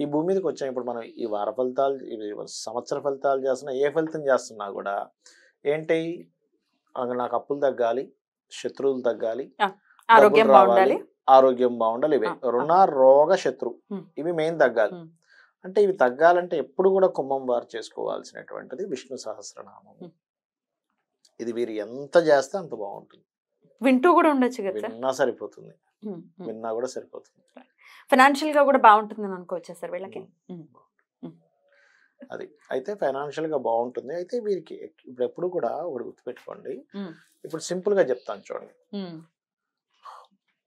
ఈ భూమి మీదకి వచ్చాం, ఇప్పుడు మనం ఈ వార ఫలితాలు, ఇవి సంవత్సర ఫలితాలు చేస్తున్నా, ఏ ఫలితం చేస్తున్నా కూడా ఏంటి, నాకు అప్పులు తగ్గాలి, శత్రువులు తగ్గాలి, ఆరోగ్యం బాగుండాలి, ఆరోగ్యం బాగుండాలి, ఇవే రుణ రోగ శత్రు ఇవి మెయిన్ తగ్గాలి. అంటే ఇవి తగ్గాలంటే ఎప్పుడు కూడా కుంభం వారు చేసుకోవాల్సినటువంటిది విష్ణు సహస్రనామం. ఇది వీరు ఎంత చేస్తే అంత బాగుంటుంది. వింటూ కూడా ఉండొచ్చు కదా, విన్నా సరిపోతుంది, విన్నా కూడా సరిపోతుంది. ఫైనాన్షియల్ గా కూడా బాగుంటుంది అనుకోవచ్చా సార్ వీళ్ళకి? అది అయితే ఫైనాన్షియల్ గా బాగుంటుంది. అయితే వీరికి ఇప్పుడు ఎప్పుడు కూడా ఒకటి గుర్తుపెట్టుకోండి, ఇప్పుడు సింపుల్ గా చెప్తాను చూడండి.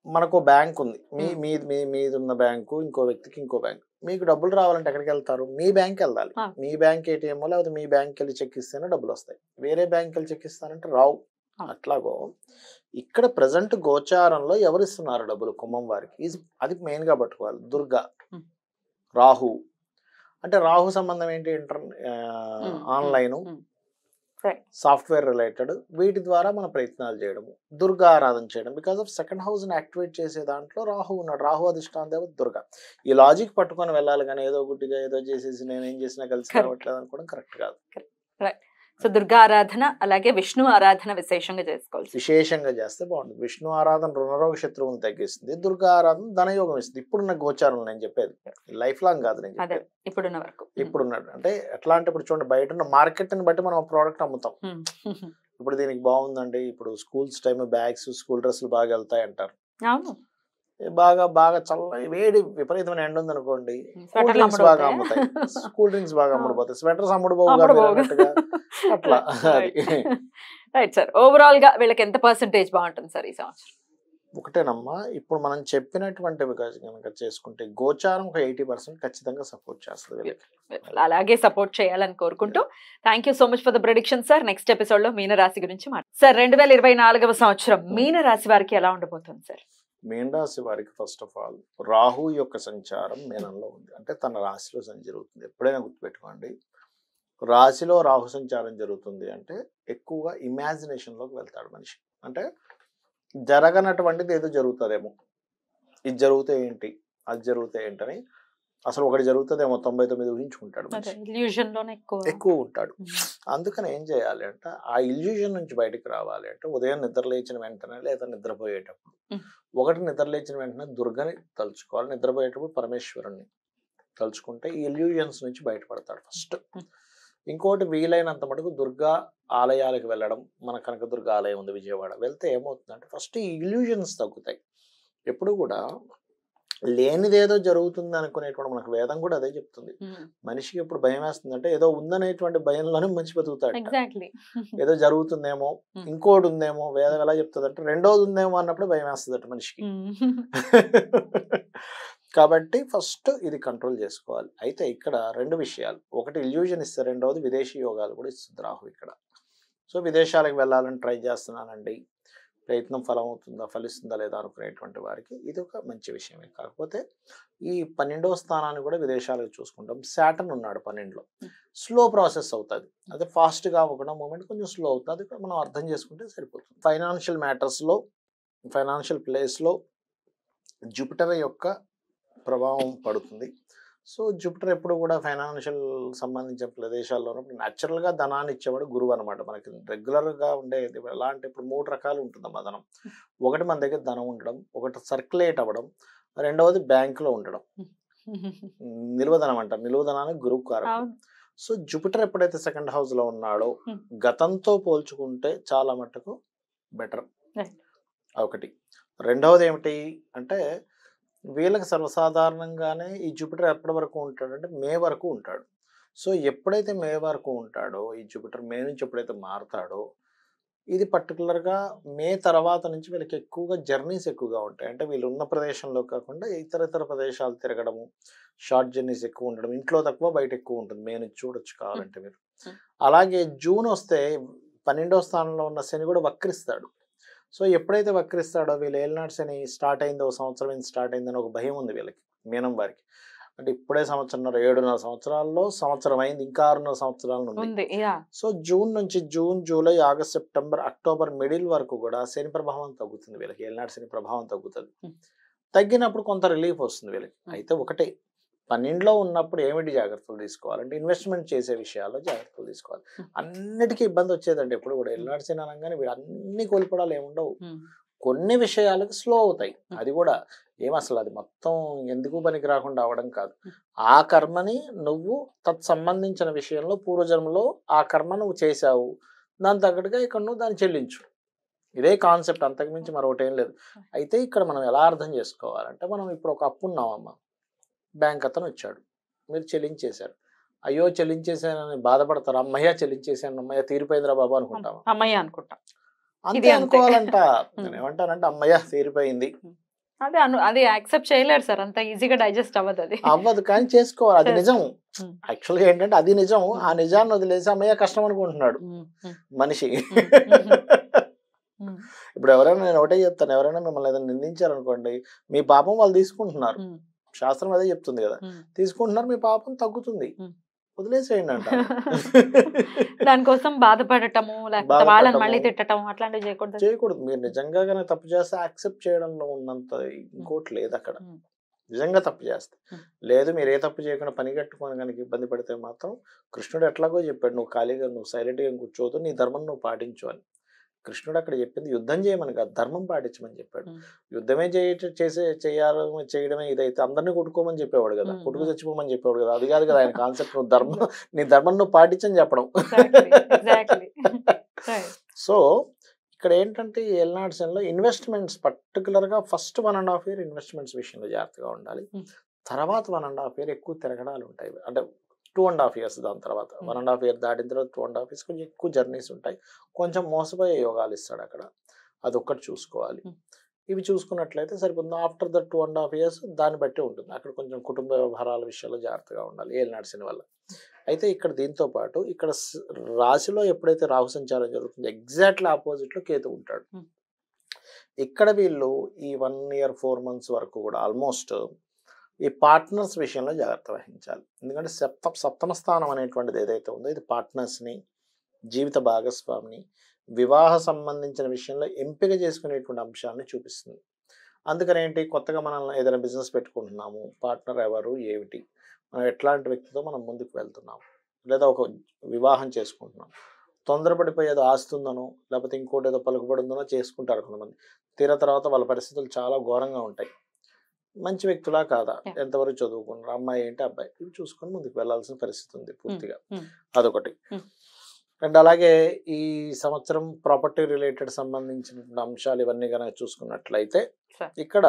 మనకు బ్యాంక్ ఉంది, మీది ఉన్న బ్యాంకు, ఇంకో వ్యక్తికి ఇంకో బ్యాంక్. మీకు డబ్బులు రావాలంటే ఎక్కడికి వెళ్తారు? మీ బ్యాంక్ వెళ్ళాలి. మీ బ్యాంక్ ఏటీఎం లేకపోతే మీ బ్యాంక్ వెళ్ళి చెక్ ఇస్తేనే డబ్బులు వస్తాయి. వేరే బ్యాంక్ వెళ్ళి చెక్ ఇస్తానంటే రావు. అట్లాగో ఇక్కడ ప్రజెంట్ గోచారంలో ఎవరు ఇస్తున్నారు డబ్బులు కుంభం వారికి, అది మెయిన్ గా పట్టుకోవాలి. దుర్గా, రాహు. అంటే రాహు సంబంధం ఏంటి, ఆన్లైన్, సాఫ్ట్వేర్ రిలేటెడ్, వీటి ద్వారా మన ప్రయత్నాలు చేయడము, దుర్గా ఆరాధన చేయడం. బికాస్ ఆఫ్ 2nd హౌస్ ని యాక్టివేట్ చేసే దాంట్లో రాహు ఉన్నాడు. రాహు అధిష్టాన దేవత దుర్గా. ఈ లాజిక్ పట్టుకొని వెళ్ళాలి, కానీ ఏదో గుడ్డిగా ఏదో చేసేసి నేను ఏం చేసినా కలిసి రావట్లేదు అనుకోవడం కరెక్ట్ కాదు. సో దుర్గా ఆరాధన అలాగే విష్ణు ఆరాధన విశేషంగా చేసుకోవాలి, విశేషంగా చేస్తే బాగుంటుంది. విష్ణు ఆరాధన రుణరోగ శత్రువుని తగ్గిస్తుంది, దుర్గా ఆరాధన ధనయోగం ఇస్తుంది. ఇప్పుడున్న గోచారం నేను చెప్పేది, లైఫ్ లాంగ్ కాదు నేను చెప్పేది, ఇప్పుడున్న వరకు. ఇప్పుడున్నాడు అంటే ఎట్లా అంటే, ఇప్పుడు చూడండి బయట ఉన్న మార్కెట్ ని బట్టి మనం ప్రోడక్ట్ అమ్ముతాం. ఇప్పుడు దీనికి బాగుందండి, ఇప్పుడు స్కూల్స్ టైమ్ బ్యాగ్స్, స్కూల్ డ్రెస్సులు బాగా వెళ్తాయి అంటారు. బాగా బాగా చల్ల వేడి విపరీతమైన ఎండ ఉంది అనుకోండి, కూల్ డ్రింక్స్ బాగా అమ్ముతాయి, కూల్ డ్రింక్స్ బాగా అమ్ముడుపోతాయి, స్వెటర్స్ అమ్ముడుపోగా అట్లా. Right sir. ఓవరాల్ గా వీళ్ళకి ఎంత పర్సెంటేజ్ బాగుంటుంది సార్ ఈ సంవత్సరం? ఒకటేనమ్మా, ఇప్పుడు మనం చెప్పినటువంటి కనుక చేసుకుంటే గోచారం ఒక 80% ఖచ్చితంగా సపోర్ట్ చేస్తుంది. అలాగే సపోర్ట్ చేయాలని కోరుకుంటూ thank you so much for the prediction sir. Next episode లో మీన రాశి గురించి సార్ 2024వ సంవత్సరం మీన రాశి వారికి ఎలా ఉండబోతుంది సార్? మీన రాశి వారికి ఫస్ట్ ఆఫ్ ఆల్ రాహు యొక్క సంచారం మీనంలో ఉంది, అంటే తన రాశిలో జరుగుతుంది. ఎప్పుడైనా గుర్తుపెట్టుకోండి, రాశిలో రాహు సంచారం జరుగుతుంది అంటే ఎక్కువగా ఇమాజినేషన్లోకి వెళ్తాడు మనిషి. అంటే జరగనటువంటిది ఏదో జరుగుతుందేమో, ఇది జరిగితే ఏంటి, అది జరిగితే ఏంటని, అసలు ఒకటి జరుగుతుందేమో 99 ఊహించుకుంటాడు, ఎక్కువ ఉంటాడు. అందుకని ఏం చేయాలి అంటే, ఆ ఇల్యూజన్ నుంచి బయటకు రావాలి అంటే ఉదయం నిద్ర లేచిన వెంటనే లేదా నిద్రపోయేటప్పుడు, ఒకటి నిద్ర లేచిన వెంటనే దుర్గని తలుచుకోవాలి, నిద్రపోయేటప్పుడు పరమేశ్వరుణ్ణి తలుచుకుంటే ఈ ఇల్యూజన్స్ నుంచి బయటపడతాడు ఫస్ట్. ఇంకోటి వీలైనంత మటుకు దుర్గా ఆలయాలకు వెళ్ళడం, మన కనకదుర్గ ఆలయం ఉంది విజయవాడ, వెళ్తే ఏమవుతుందంటే ఫస్ట్ ఈ ఇల్యూజన్స్ తగ్గుతాయి. ఎప్పుడు కూడా లేనిదేదో జరుగుతుంది అనుకునేటువంటి మనకు వేదం కూడా అదే చెప్తుంది. మనిషికి ఎప్పుడు భయం వేస్తుందంటే ఏదో ఉందనేటువంటి భయంలోనే మనిషి బతుకుతాడు. ఎగ్జాక్ట్లీ. ఏదో జరుగుతుందేమో, ఇంకోటి ఉందేమో, వేదం ఎలా చెప్తుందంటే రెండోది ఉందేమో అన్నప్పుడు భయం వేస్తుందట మనిషికి. కాబట్టి ఫస్ట్ ఇది కంట్రోల్ చేసుకోవాలి. అయితే ఇక్కడ 2 విషయాలు. ఒకటి ఇల్యూజన్ ఇస్తే, రెండవది విదేశీ యోగాలు కూడా ఇస్తుంది రాహు ఇక్కడ. సో విదేశాలకు వెళ్ళాలని ట్రై చేస్తున్నానండి, ప్రయత్నం ఫలిస్తుందా లేదా అనుకునేటువంటి వారికి ఇది ఒక మంచి విషయమే. కాకపోతే ఈ 12వ స్థానాన్ని కూడా విదేశాలకు చూసుకుంటాం. సాటర్న్ ఉన్నాడు 12లో, స్లో ప్రాసెస్ అవుతుంది. అదే ఫాస్ట్గా అవ్వకుండా మూమెంట్ కొంచెం స్లో అవుతుంది. అది కూడా మనం అర్థం చేసుకుంటే సరిపోతుంది. ఫైనాన్షియల్ మ్యాటర్స్లో, ఫైనాన్షియల్ ప్లేస్లో జూపిటర్ యొక్క ప్రభావం పడుతుంది. సో జూపిటర్ ఎప్పుడు కూడా ఫైనాన్షియల్ సంబంధించిన ప్రదేశాల్లో ఉన్నప్పుడు న్యాచురల్గా ధనాన్ని ఇచ్చేవాడు గురువు అనమాట. మనకి రెగ్యులర్గా ఉండేది ఎలా అంటే ఇప్పుడు 3 రకాలు ఉంటుందమ్మా ధనం. ఒకటి మన దగ్గర ధనం ఉండడం, ఒకటి సర్క్యులేట్ అవ్వడం, రెండవది బ్యాంకులో ఉండడం. నిల్వధనం అంటారు. నిల్వధనానికి గురువు కారకం. సో జూపిటర్ ఎప్పుడైతే 2nd హౌస్లో ఉన్నాడో గతంతో పోల్చుకుంటే చాలా మట్టుకు బెటర్. ఒకటి. రెండవది ఏమిటి అంటే వీళ్ళకి సర్వసాధారణంగానే ఈ జూపిటర్ ఎప్పటి వరకు ఉంటాడంటే మే వరకు ఉంటాడు. సో ఎప్పుడైతే మే వరకు ఉంటాడో ఈ జూపిటర్, మే నుంచి ఎప్పుడైతే మారుతాడో ఇది పర్టికులర్గా మే తర్వాత నుంచి వీళ్ళకి ఎక్కువగా జర్నీస్ ఎక్కువగా ఉంటాయి. అంటే వీళ్ళు ఉన్న ప్రదేశంలో కాకుండా ఇతర ప్రదేశాలు తిరగడము, షార్ట్ జర్నీస్ ఎక్కువ ఉండడం, ఇంట్లో తక్కువ బయట ఎక్కువ ఉంటుంది. మే నుంచి చూడొచ్చు కావాలంటే మీరు. అలాగే జూన్ వస్తే 12వ స్థానంలో ఉన్న శని కూడా వక్రిస్తాడు. సో ఎప్పుడైతే వక్రిస్తాడో వీళ్ళు ఏలినాటి శని స్టార్ట్ అయిందో, సంవత్సరం స్టార్ట్ అయిందని ఒక భయం ఉంది వీళ్ళకి, మీనం వారికి. అంటే ఇప్పుడే 7.5 సంవత్సరాల్లో సంవత్సరం అయింది, ఇంకా 6.5 సంవత్సరాలు ఉంది. సో జూన్ నుంచి June, July, August, September, October middle వరకు కూడా శని ప్రభావం తగ్గుతుంది వీళ్ళకి. ఏలినాటి శని ప్రభావం తగ్గుతుంది. తగ్గినప్పుడు కొంత రిలీఫ్ వస్తుంది వీళ్ళకి. అయితే ఒకటే 12లో ఉన్నప్పుడు ఏమిటి జాగ్రత్తలు తీసుకోవాలంటే ఇన్వెస్ట్మెంట్ చేసే విషయాల్లో జాగ్రత్తలు తీసుకోవాలి. అన్నిటికీ ఇబ్బంది వచ్చేదండి ఎప్పుడు కూడా. ఏలినాటి శని అనగానే వీడు అన్ని కోల్పోవడాలు ఏముండవు. కొన్ని విషయాలకు స్లో అవుతాయి. అది కూడా అసలు అది మొత్తం ఎందుకు పనికి రాకుండా అవడం కాదు. ఆ కర్మని నువ్వు తత్సంబంధించిన విషయంలో పూర్వజన్మలో ఆ కర్మ నువ్వు చేశావు, దాని తగ్గట్టుగా ఇక్కడ నువ్వు దాన్ని చెల్లించు. ఇదే కాన్సెప్ట్, అంతకుమించి మరొకటి ఏం లేదు. అయితే ఇక్కడ మనం ఎలా అర్థం చేసుకోవాలంటే, మనం ఇప్పుడు ఒక అప్పు ఉన్నామమ్మా, బ్యాంక్ అతను వచ్చాడు, మీరు చెల్లించేశారు. అయ్యో చెల్లించేసానని బాధపడతారు. అమ్మయ్య చెల్లించేసాను, అమ్మయ్య తీరిపోయిందిరా బాబు అనుకుంటాము. అమ్మయ్య అనుకుంటా. అంతే అనుకోవాలంట. నేను ఏమంటానంటే అమ్మయ్య తీరిపోయింది. అది యాక్సెప్ట్ చేయలేరు సార్, అంత ఈజీగా డైజెస్ట్ అవ్వదు. అది అవ్వదు, కానీ చేసుకోవాలి. అది నిజం. యాక్చువల్గా ఏంటంటే అది నిజం. ఆ నిజాన్ని వదిలేసి అమ్మయ్య కష్టం అనుకుంటున్నాడు మనిషి. ఇప్పుడు ఎవరైనా, నేను ఒకటే చెప్తాను, ఎవరైనా మిమ్మల్ని ఏదైనా నిందించారనుకోండి, మీ పాపం వాళ్ళు తీసుకుంటున్నారు. శాస్త్రం అదే చెప్తుంది కదా, తీసుకుంటున్నారు, మీ పాపం తగ్గుతుంది, వదిలేసేయండి అంట. దానికోసం బాధపడటము, లేకపోతే వాళ్ళని మళ్ళీ తిట్టడం అట్లాంటివి చేయకూడదు. మీరు నిజంగా కానీ తప్పు చేస్తే యాక్సెప్ట్ చేయడంలో ఉన్నంత ఇంకోటి లేదు అక్కడ. నిజంగా తప్పు చేస్తే లేదు, మీరు ఏ తప్పు చేయకుండా పని కట్టుకొని కనుక ఇబ్బంది పడితే మాత్రం కృష్ణుడు ఎట్లాగో చెప్పాడు, నువ్వు ఖాళీగా నువ్వు సైలెంట్గా కూర్చోవద్దు, నీ ధర్మం నువ్వు పాటించు అని. కృష్ణుడు అక్కడ చెప్పింది యుద్ధం చేయమని కాదు, ధర్మం పాటించమని చెప్పాడు. యుద్ధమే చేయడమే ఇదైతే అందరినీ కొట్టుకోమని చెప్పేవాడు కదా, కొట్టుకు చచ్చిపోమని చెప్పేవాడు కదా. అది కాదు కదా ఆయన కాన్సెప్ట్. నువ్వు నీ ధర్మం నువ్వు పాటించని చెప్పడం. సో ఇక్కడ ఏంటంటే ఏలినాటి శనిలో ఇన్వెస్ట్మెంట్స్ పర్టికులర్గా ఫస్ట్ 1.5 year ఇన్వెస్ట్మెంట్స్ విషయంలో జాగ్రత్తగా ఉండాలి. తర్వాత 1.5 year ఎక్కువ తిరగడాలు ఉంటాయి. అంటే 2.5 years దాని తర్వాత 1.5 year దాటిన తర్వాత 2.5 years కొంచెం ఎక్కువ జర్నీస్ ఉంటాయి. కొంచెం మోసపోయే యోగాలు ఇస్తాడు అక్కడ, అదొక్కటి చూసుకోవాలి. ఇవి చూసుకున్నట్లయితే సరిపోతుంది. ఆఫ్టర్ ద 2.5 years దాన్ని బట్టి ఉంటుంది. అక్కడ కొంచెం కుటుంబ వ్యవహారాల విషయంలో జాగ్రత్తగా ఉండాలి ఏలినాటి శని వల్ల. అయితే ఇక్కడ దీంతో పాటు ఇక్కడ రాశిలో ఎప్పుడైతే రాహు సంచారం జరుగుతుందో ఎగ్జాక్ట్లీ ఆపోజిట్లో కేతు ఉంటాడు. ఇక్కడ వీళ్ళు ఈ 1 year 4 months వరకు కూడా ఆల్మోస్ట్ ఈ పార్ట్నర్స్ విషయంలో జాగ్రత్త వహించాలి. ఎందుకంటే సప్తమ స్థానం అనేటువంటిది ఏదైతే ఉందో ఇది పార్ట్నర్స్ని, జీవిత భాగస్వామిని, వివాహ సంబంధించిన విషయంలో ఎంపిక చేసుకునేటువంటి అంశాన్ని చూపిస్తుంది. అందుకని ఏంటి, కొత్తగా మనం ఏదైనా బిజినెస్ పెట్టుకుంటున్నాము, పార్ట్నర్ ఎవరు ఏమిటి, మనం ఎట్లాంటి వ్యక్తితో మనం ముందుకు వెళ్తున్నాము, లేదా ఒక వివాహం చేసుకుంటున్నాం, తొందరపడిపోయి ఏదో ఆస్తుందనో లేకపోతే ఇంకోటి ఏదో పలుకుబడిందనో చేసుకుంటారు కొంతమంది. తీరా తర్వాత వాళ్ళ పరిస్థితులు చాలా ఘోరంగా ఉంటాయి. మంచి వ్యక్తులా కాదా, ఎంతవరకు చదువుకున్నారు, అమ్మాయి ఏంటి అబ్బాయి, ఇవి చూసుకొని ముందుకు వెళ్లాల్సిన పరిస్థితి ఉంది పూర్తిగా. అదొకటి. అండ్ అలాగే ఈ సంవత్సరం ప్రాపర్టీ రిలేటెడ్ సంబంధించిన అంశాలు ఇవన్నీ కనుక చూసుకున్నట్లయితే ఇక్కడ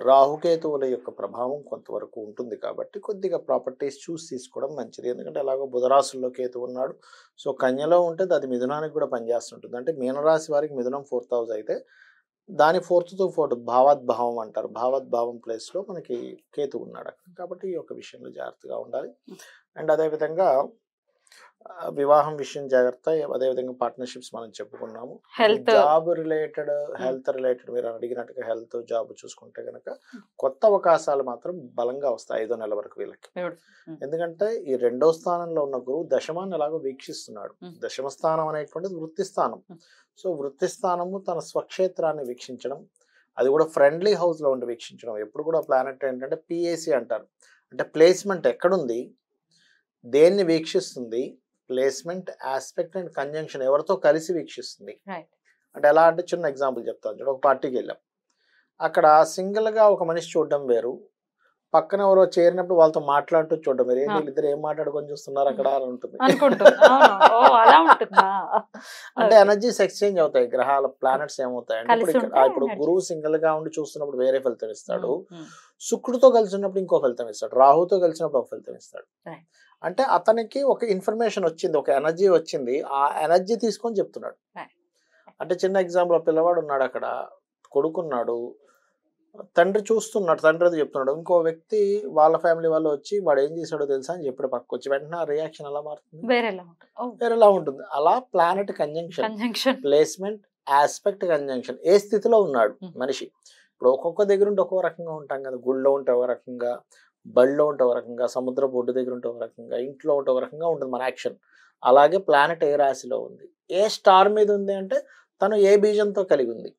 రాహుకేతువుల యొక్క ప్రభావం కొంతవరకు ఉంటుంది కాబట్టి కొద్దిగా ప్రాపర్టీస్ చూసి తీసుకోవడం మంచిది. ఎందుకంటే ఎలాగో బుధరాశుల్లో కేతు ఉన్నాడు. సో కన్యలో ఉంటే అది మిథునానికి కూడా పనిచేస్తుంటుంది. అంటే మీనరాశి వారికి మిథునం 4th హౌస్ అయితే దాని 4th to 4th భావద్భావం అంటారు. భావద్భావం ప్లేస్లో మనకి కేతు ఉన్నాడు అక్కడ. కాబట్టి ఈ యొక్క విషయంలో జాగ్రత్తగా ఉండాలి. అండ్ అదేవిధంగా వివాహం విషయం జాగ్రత్త. అదేవిధంగా పార్ట్నర్షిప్స్ మనం చెప్పుకున్నాము. జాబ్ రిలేటెడ్, హెల్త్ రిలేటెడ్ మీరు అడిగినట్టుగా హెల్త్ జాబ్ చూసుకుంటే కనుక కొత్త అవకాశాలు మాత్రం బలంగా వస్తాయి 5వ నెల వరకు వీళ్ళకి. ఎందుకంటే ఈ 2వ స్థానంలో ఉన్న గురువు దశమాన్ని ఎలాగో వీక్షిస్తున్నాడు. దశమ స్థానం అనేటువంటిది వృత్తి స్థానం. సో వృత్తి స్థానము తన స్వక్షేత్రాన్ని వీక్షించడం, అది కూడా ఫ్రెండ్లీ హౌస్లో ఉండి వీక్షించడం. ఎప్పుడు కూడా ప్లానెట్ ఏంటంటే పిఏసి అంటారు. అంటే ప్లేస్మెంట్ ఎక్కడుంది, దేన్ని వీక్షిస్తుంది, ప్లేస్మెంట్, ఆస్పెక్ట్ అండ్ కంజంక్షన్ ఎవరితో కలిసి వీక్షిస్తుంది. అంటే ఎలా అంటే చిన్న ఎగ్జాంపుల్ చెప్తాను చూడ. ఒక పార్టీకి వెళ్ళాం, అక్కడ సింగిల్గా ఒక మనిషి చూడడం వేరు, పక్కన ఎవరో చేరినప్పుడు వాళ్ళతో మాట్లాడుతూ చూడడం వేరు. వీళ్ళిద్దరు ఏం మాట్లాడుకొని చూస్తున్నారు అక్కడ అని ఉంటుంది. అంటే ఎనర్జీస్ ఎక్స్చేంజ్ అవుతాయి. గ్రహాల ప్లానెట్స్ ఏమవుతాయి అంటే ఇప్పుడు గురువు సింగిల్ గా ఉండి చూస్తున్నప్పుడు వేరే ఫలితం ఇస్తాడు, శుక్రుడితో కలిసినప్పుడు ఇంకో ఫలితం ఇస్తాడు, రాహుతో కలిసినప్పుడు ఒక ఫలితం ఇస్తాడు. అంటే అతనికి ఒక ఇన్ఫర్మేషన్ వచ్చింది, ఒక ఎనర్జీ వచ్చింది, ఆ ఎనర్జీ తీసుకొని చెప్తున్నాడు. అంటే చిన్న ఎగ్జాంపుల్, పిల్లవాడు ఉన్నాడు అక్కడ, కొడుకున్నాడు, తండ్రి చూస్తున్నాడు, తండ్రి అది చెప్తున్నాడు, ఇంకో వ్యక్తి వాళ్ళ ఫ్యామిలీ వాళ్ళు వచ్చి వాడు ఏం చేశాడో తెలుసా అని చెప్పాడు పక్కకు వచ్చి, వెంటనే ఆ రియాక్షన్ ఎలా మారుతుంది, వేరేలా ఉంటుంది. అలా planet conjunction, placement, aspect, conjunction, ఏ స్థితిలో ఉన్నాడు మనిషి. ఇప్పుడు ఒక్కొక్క దగ్గర ఉంటే ఒక్కో రకంగా ఉంటాం కదా. గుళ్ళో ఉంటే ఒక రకంగా, బళ్ళో ఉంటే ఒక రకంగా, సముద్ర బొడ్డు దగ్గర ఉంటే ఒక రకంగా, ఇంట్లో ఉంటే ఒక రకంగా ఉంటుంది మన యాక్షన్. అలాగే ప్లానెట్ ఏ రాశిలో ఉంది, ఏ స్టార్ మీద ఉంది అంటే తను ఏ బీజంతో కలిగి ఉంది.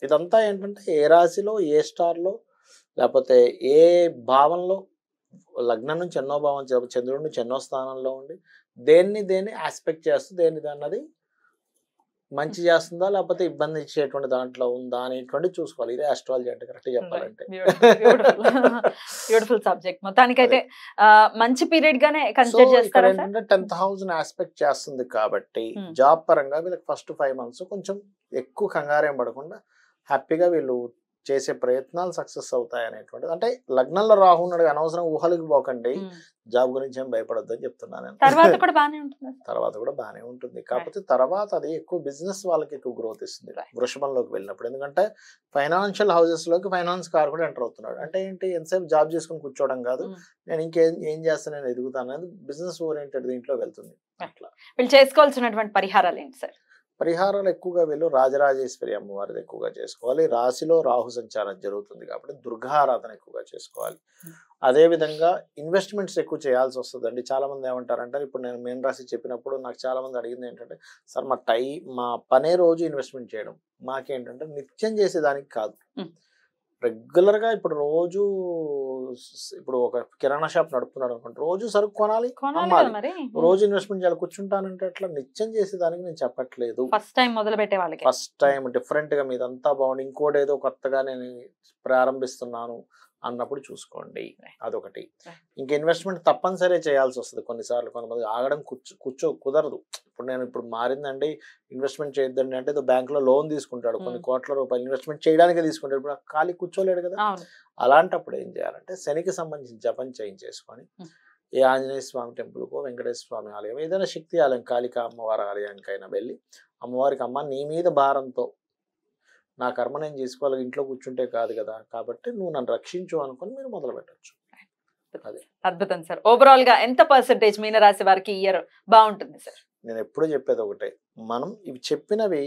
ఇదంతా ఏంటంటే ఏ రాశిలో, ఏ స్టార్లో, లేకపోతే ఏ భావంలో, లగ్నం నుంచి ఎన్నో భావం, చంద్రుడి నుంచి ఎన్నో స్థానంలో ఉండి దేన్ని ఆస్పెక్ట్ చేస్తూ దేన్ని అన్నది మంచి చేస్తుందా లేకపోతే ఇబ్బంది ఇచ్చేటువంటి దాంట్లో ఉందా అనేటువంటి చూసుకోవాలి. ఇదే ఆస్ట్రాలజీ అంటే కరెక్ట్ చెప్పాలంటే. Beautiful subject. మొత్తానికైతే మంచి పీరియడ్ గానే కన్సిడర్ చేస్తారా సార్? 10th హౌస్ ని ఆస్పెక్ట్ చేస్తుంది కాబట్టి జాబ్ పరంగా వీళ్ళకి ఫస్ట్ 5 months కొంచెం ఎక్కువ కంగారేం పడకుండా హ్యాపీగా వీళ్ళు చేసే ప్రయత్నాలు సక్సెస్ అవుతాయి అనేటువంటిది. అంటే లగ్నంలో రాహు ఉన్నాడు, అనవసరం ఊహలకు పోకండి, జాబ్ గురించి ఏం భయపడొద్దు అని చెప్తున్నాను. తర్వాత కూడా బాగానే ఉంటుంది. కాకపోతే తర్వాత అది ఎక్కువ బిజినెస్ వాళ్ళకి ఎక్కువ గ్రోత్ ఇస్తుంది వృషభంలోకి వెళ్ళినప్పుడు. ఎందుకంటే ఫైనాన్షియల్ హౌసెస్ లోకి ఫైనాన్స్ కార్ కూడా ఎంటర్ అవుతున్నాడు. అంటే ఏంటి, ఎంతసేపు జాబ్ చేసుకుని కూర్చోవడం కాదు, నేను ఏం చేస్తాను, నేను ఎదుగుతాను అనేది బిజినెస్ ఓరియంటెడ్ దీంట్లో వెళ్తుంది. అట్లా వీళ్ళు చేసుకోవాల్సినటువంటి పరిహారాలు ఏంటి సార్? పరిహారాలు ఎక్కువగా వీళ్ళు రాజరాజేశ్వరి అమ్మవారిది ఎక్కువగా చేసుకోవాలి. రాశిలో రాహు సంచారం జరుగుతుంది కాబట్టి దుర్గారాధన ఎక్కువగా చేసుకోవాలి. అదేవిధంగా ఇన్వెస్ట్మెంట్స్ ఎక్కువ చేయాల్సి వస్తుందండి. చాలా మంది ఏమంటారంటే, ఇప్పుడు నేను మీన రాశి చెప్పినప్పుడు నాకు చాలా మంది అడిగింది ఏంటంటే, సార్ మా పనే రోజు ఇన్వెస్ట్మెంట్ చేయడం, మాకేంటంటే నిత్యం చేసేదానికి కాదు, రెగ్యులర్గా ఇప్పుడు రోజు ఇప్పుడు ఒక కిరాణా షాప్ నడుపుతున్నాడు అనుకోండి, రోజు సరుకు కొనాలి, అమ్మాలి, రోజు ఇన్వెస్ట్మెంట్ చేయాలి. కూర్చుంటానంటే అట్లా నిత్యం చేసేదానికి నేను చెప్పట్లేదు. ఫస్ట్ టైం మొదలు పెట్టే వాళ్ళకి, ఫస్ట్ టైం డిఫరెంట్ గా మీదంతా బాగుంది, ఇంకోటి ఏదో కొత్తగా నేను ప్రారంభిస్తున్నాను అన్నప్పుడు చూసుకోండి. అదొకటి. ఇంక ఇన్వెస్ట్మెంట్ తప్పనిసరి చేయాల్సి వస్తుంది కొన్నిసార్లు. కొంతమంది ఆగడం కుదరదు. ఇప్పుడు మారిందండి, ఇన్వెస్ట్మెంట్ చేయొద్దండి అంటే ఏదో బ్యాంకులో లోన్ తీసుకుంటాడు, కొన్ని కోట్ల రూపాయలు ఇన్వెస్ట్మెంట్ చేయడానికే తీసుకుంటాడు. ఇప్పుడు ఖాళీ కూర్చోలేడు కదా. అలాంటప్పుడు ఏం చేయాలంటే శనికి సంబంధించి జపం చేయించేసుకొని ఏ ఆంజనేయ స్వామి టెంపుల్కో, వెంకటేశ్వర స్వామి ఆలయం, ఏదైనా శక్తి ఆలయం, కాళికా అమ్మవారి ఆలయానికైనా వెళ్ళి అమ్మవారికి, అమ్మ నీ మీద భారంతో నా కర్మ నేను చేసుకోవాలి, ఇంట్లో కూర్చుంటే కాదు కదా, కాబట్టి నువ్వు నన్ను రక్షించు అనుకుని మీరు మొదలు పెట్టచ్చు. అదే అద్భుతం సార్. ఓవరాల్ గా ఎంత పర్సెంటేజ్ మీనరాశి వారికి ఇయర్ బాగుంటుంది సార్? నేను ఎప్పుడు చెప్పేది ఒకటే, మనం ఇవి చెప్పినవి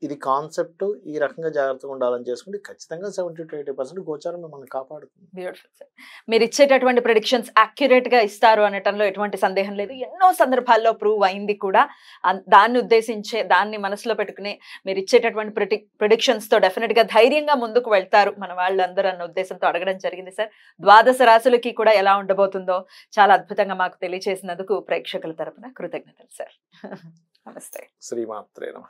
ఇది కాన్సెప్ట్, ఈ రకంగా జాగ్రత్తగా ఉండాలని చేసుకుంటే ఖచ్చితంగా 70 to 80% గోచారం మిమ్మల్ని కాపాడుతుంది. Beautiful sir. మీరు ఇచ్చేటటువంటి ప్రెడిక్షన్స్ అక్యురేట్ గా ఇస్తారు అనటంలో ఎటువంటి సందేహం లేదు. ఎన్నో సందర్భాల్లో ప్రూవ్ అయింది కూడా. దాన్ని మనసులో పెట్టుకుని మీరు ఇచ్చేటటువంటి ప్రెడిక్షన్స్ తో డెఫినెట్ గా ధైర్యంగా ముందుకు వెళ్తారు మన వాళ్ళందరూ అన్న ఉద్దేశంతో అడగడం జరిగింది సార్. ద్వాదశ రాశులకి కూడా ఎలా ఉండబోతుందో చాలా అద్భుతంగా మాకు తెలియజేసినందుకు ప్రేక్షకుల తరపున కృతజ్ఞతలు సార్. నమస్తే. శ్రీమాత్రే నమః.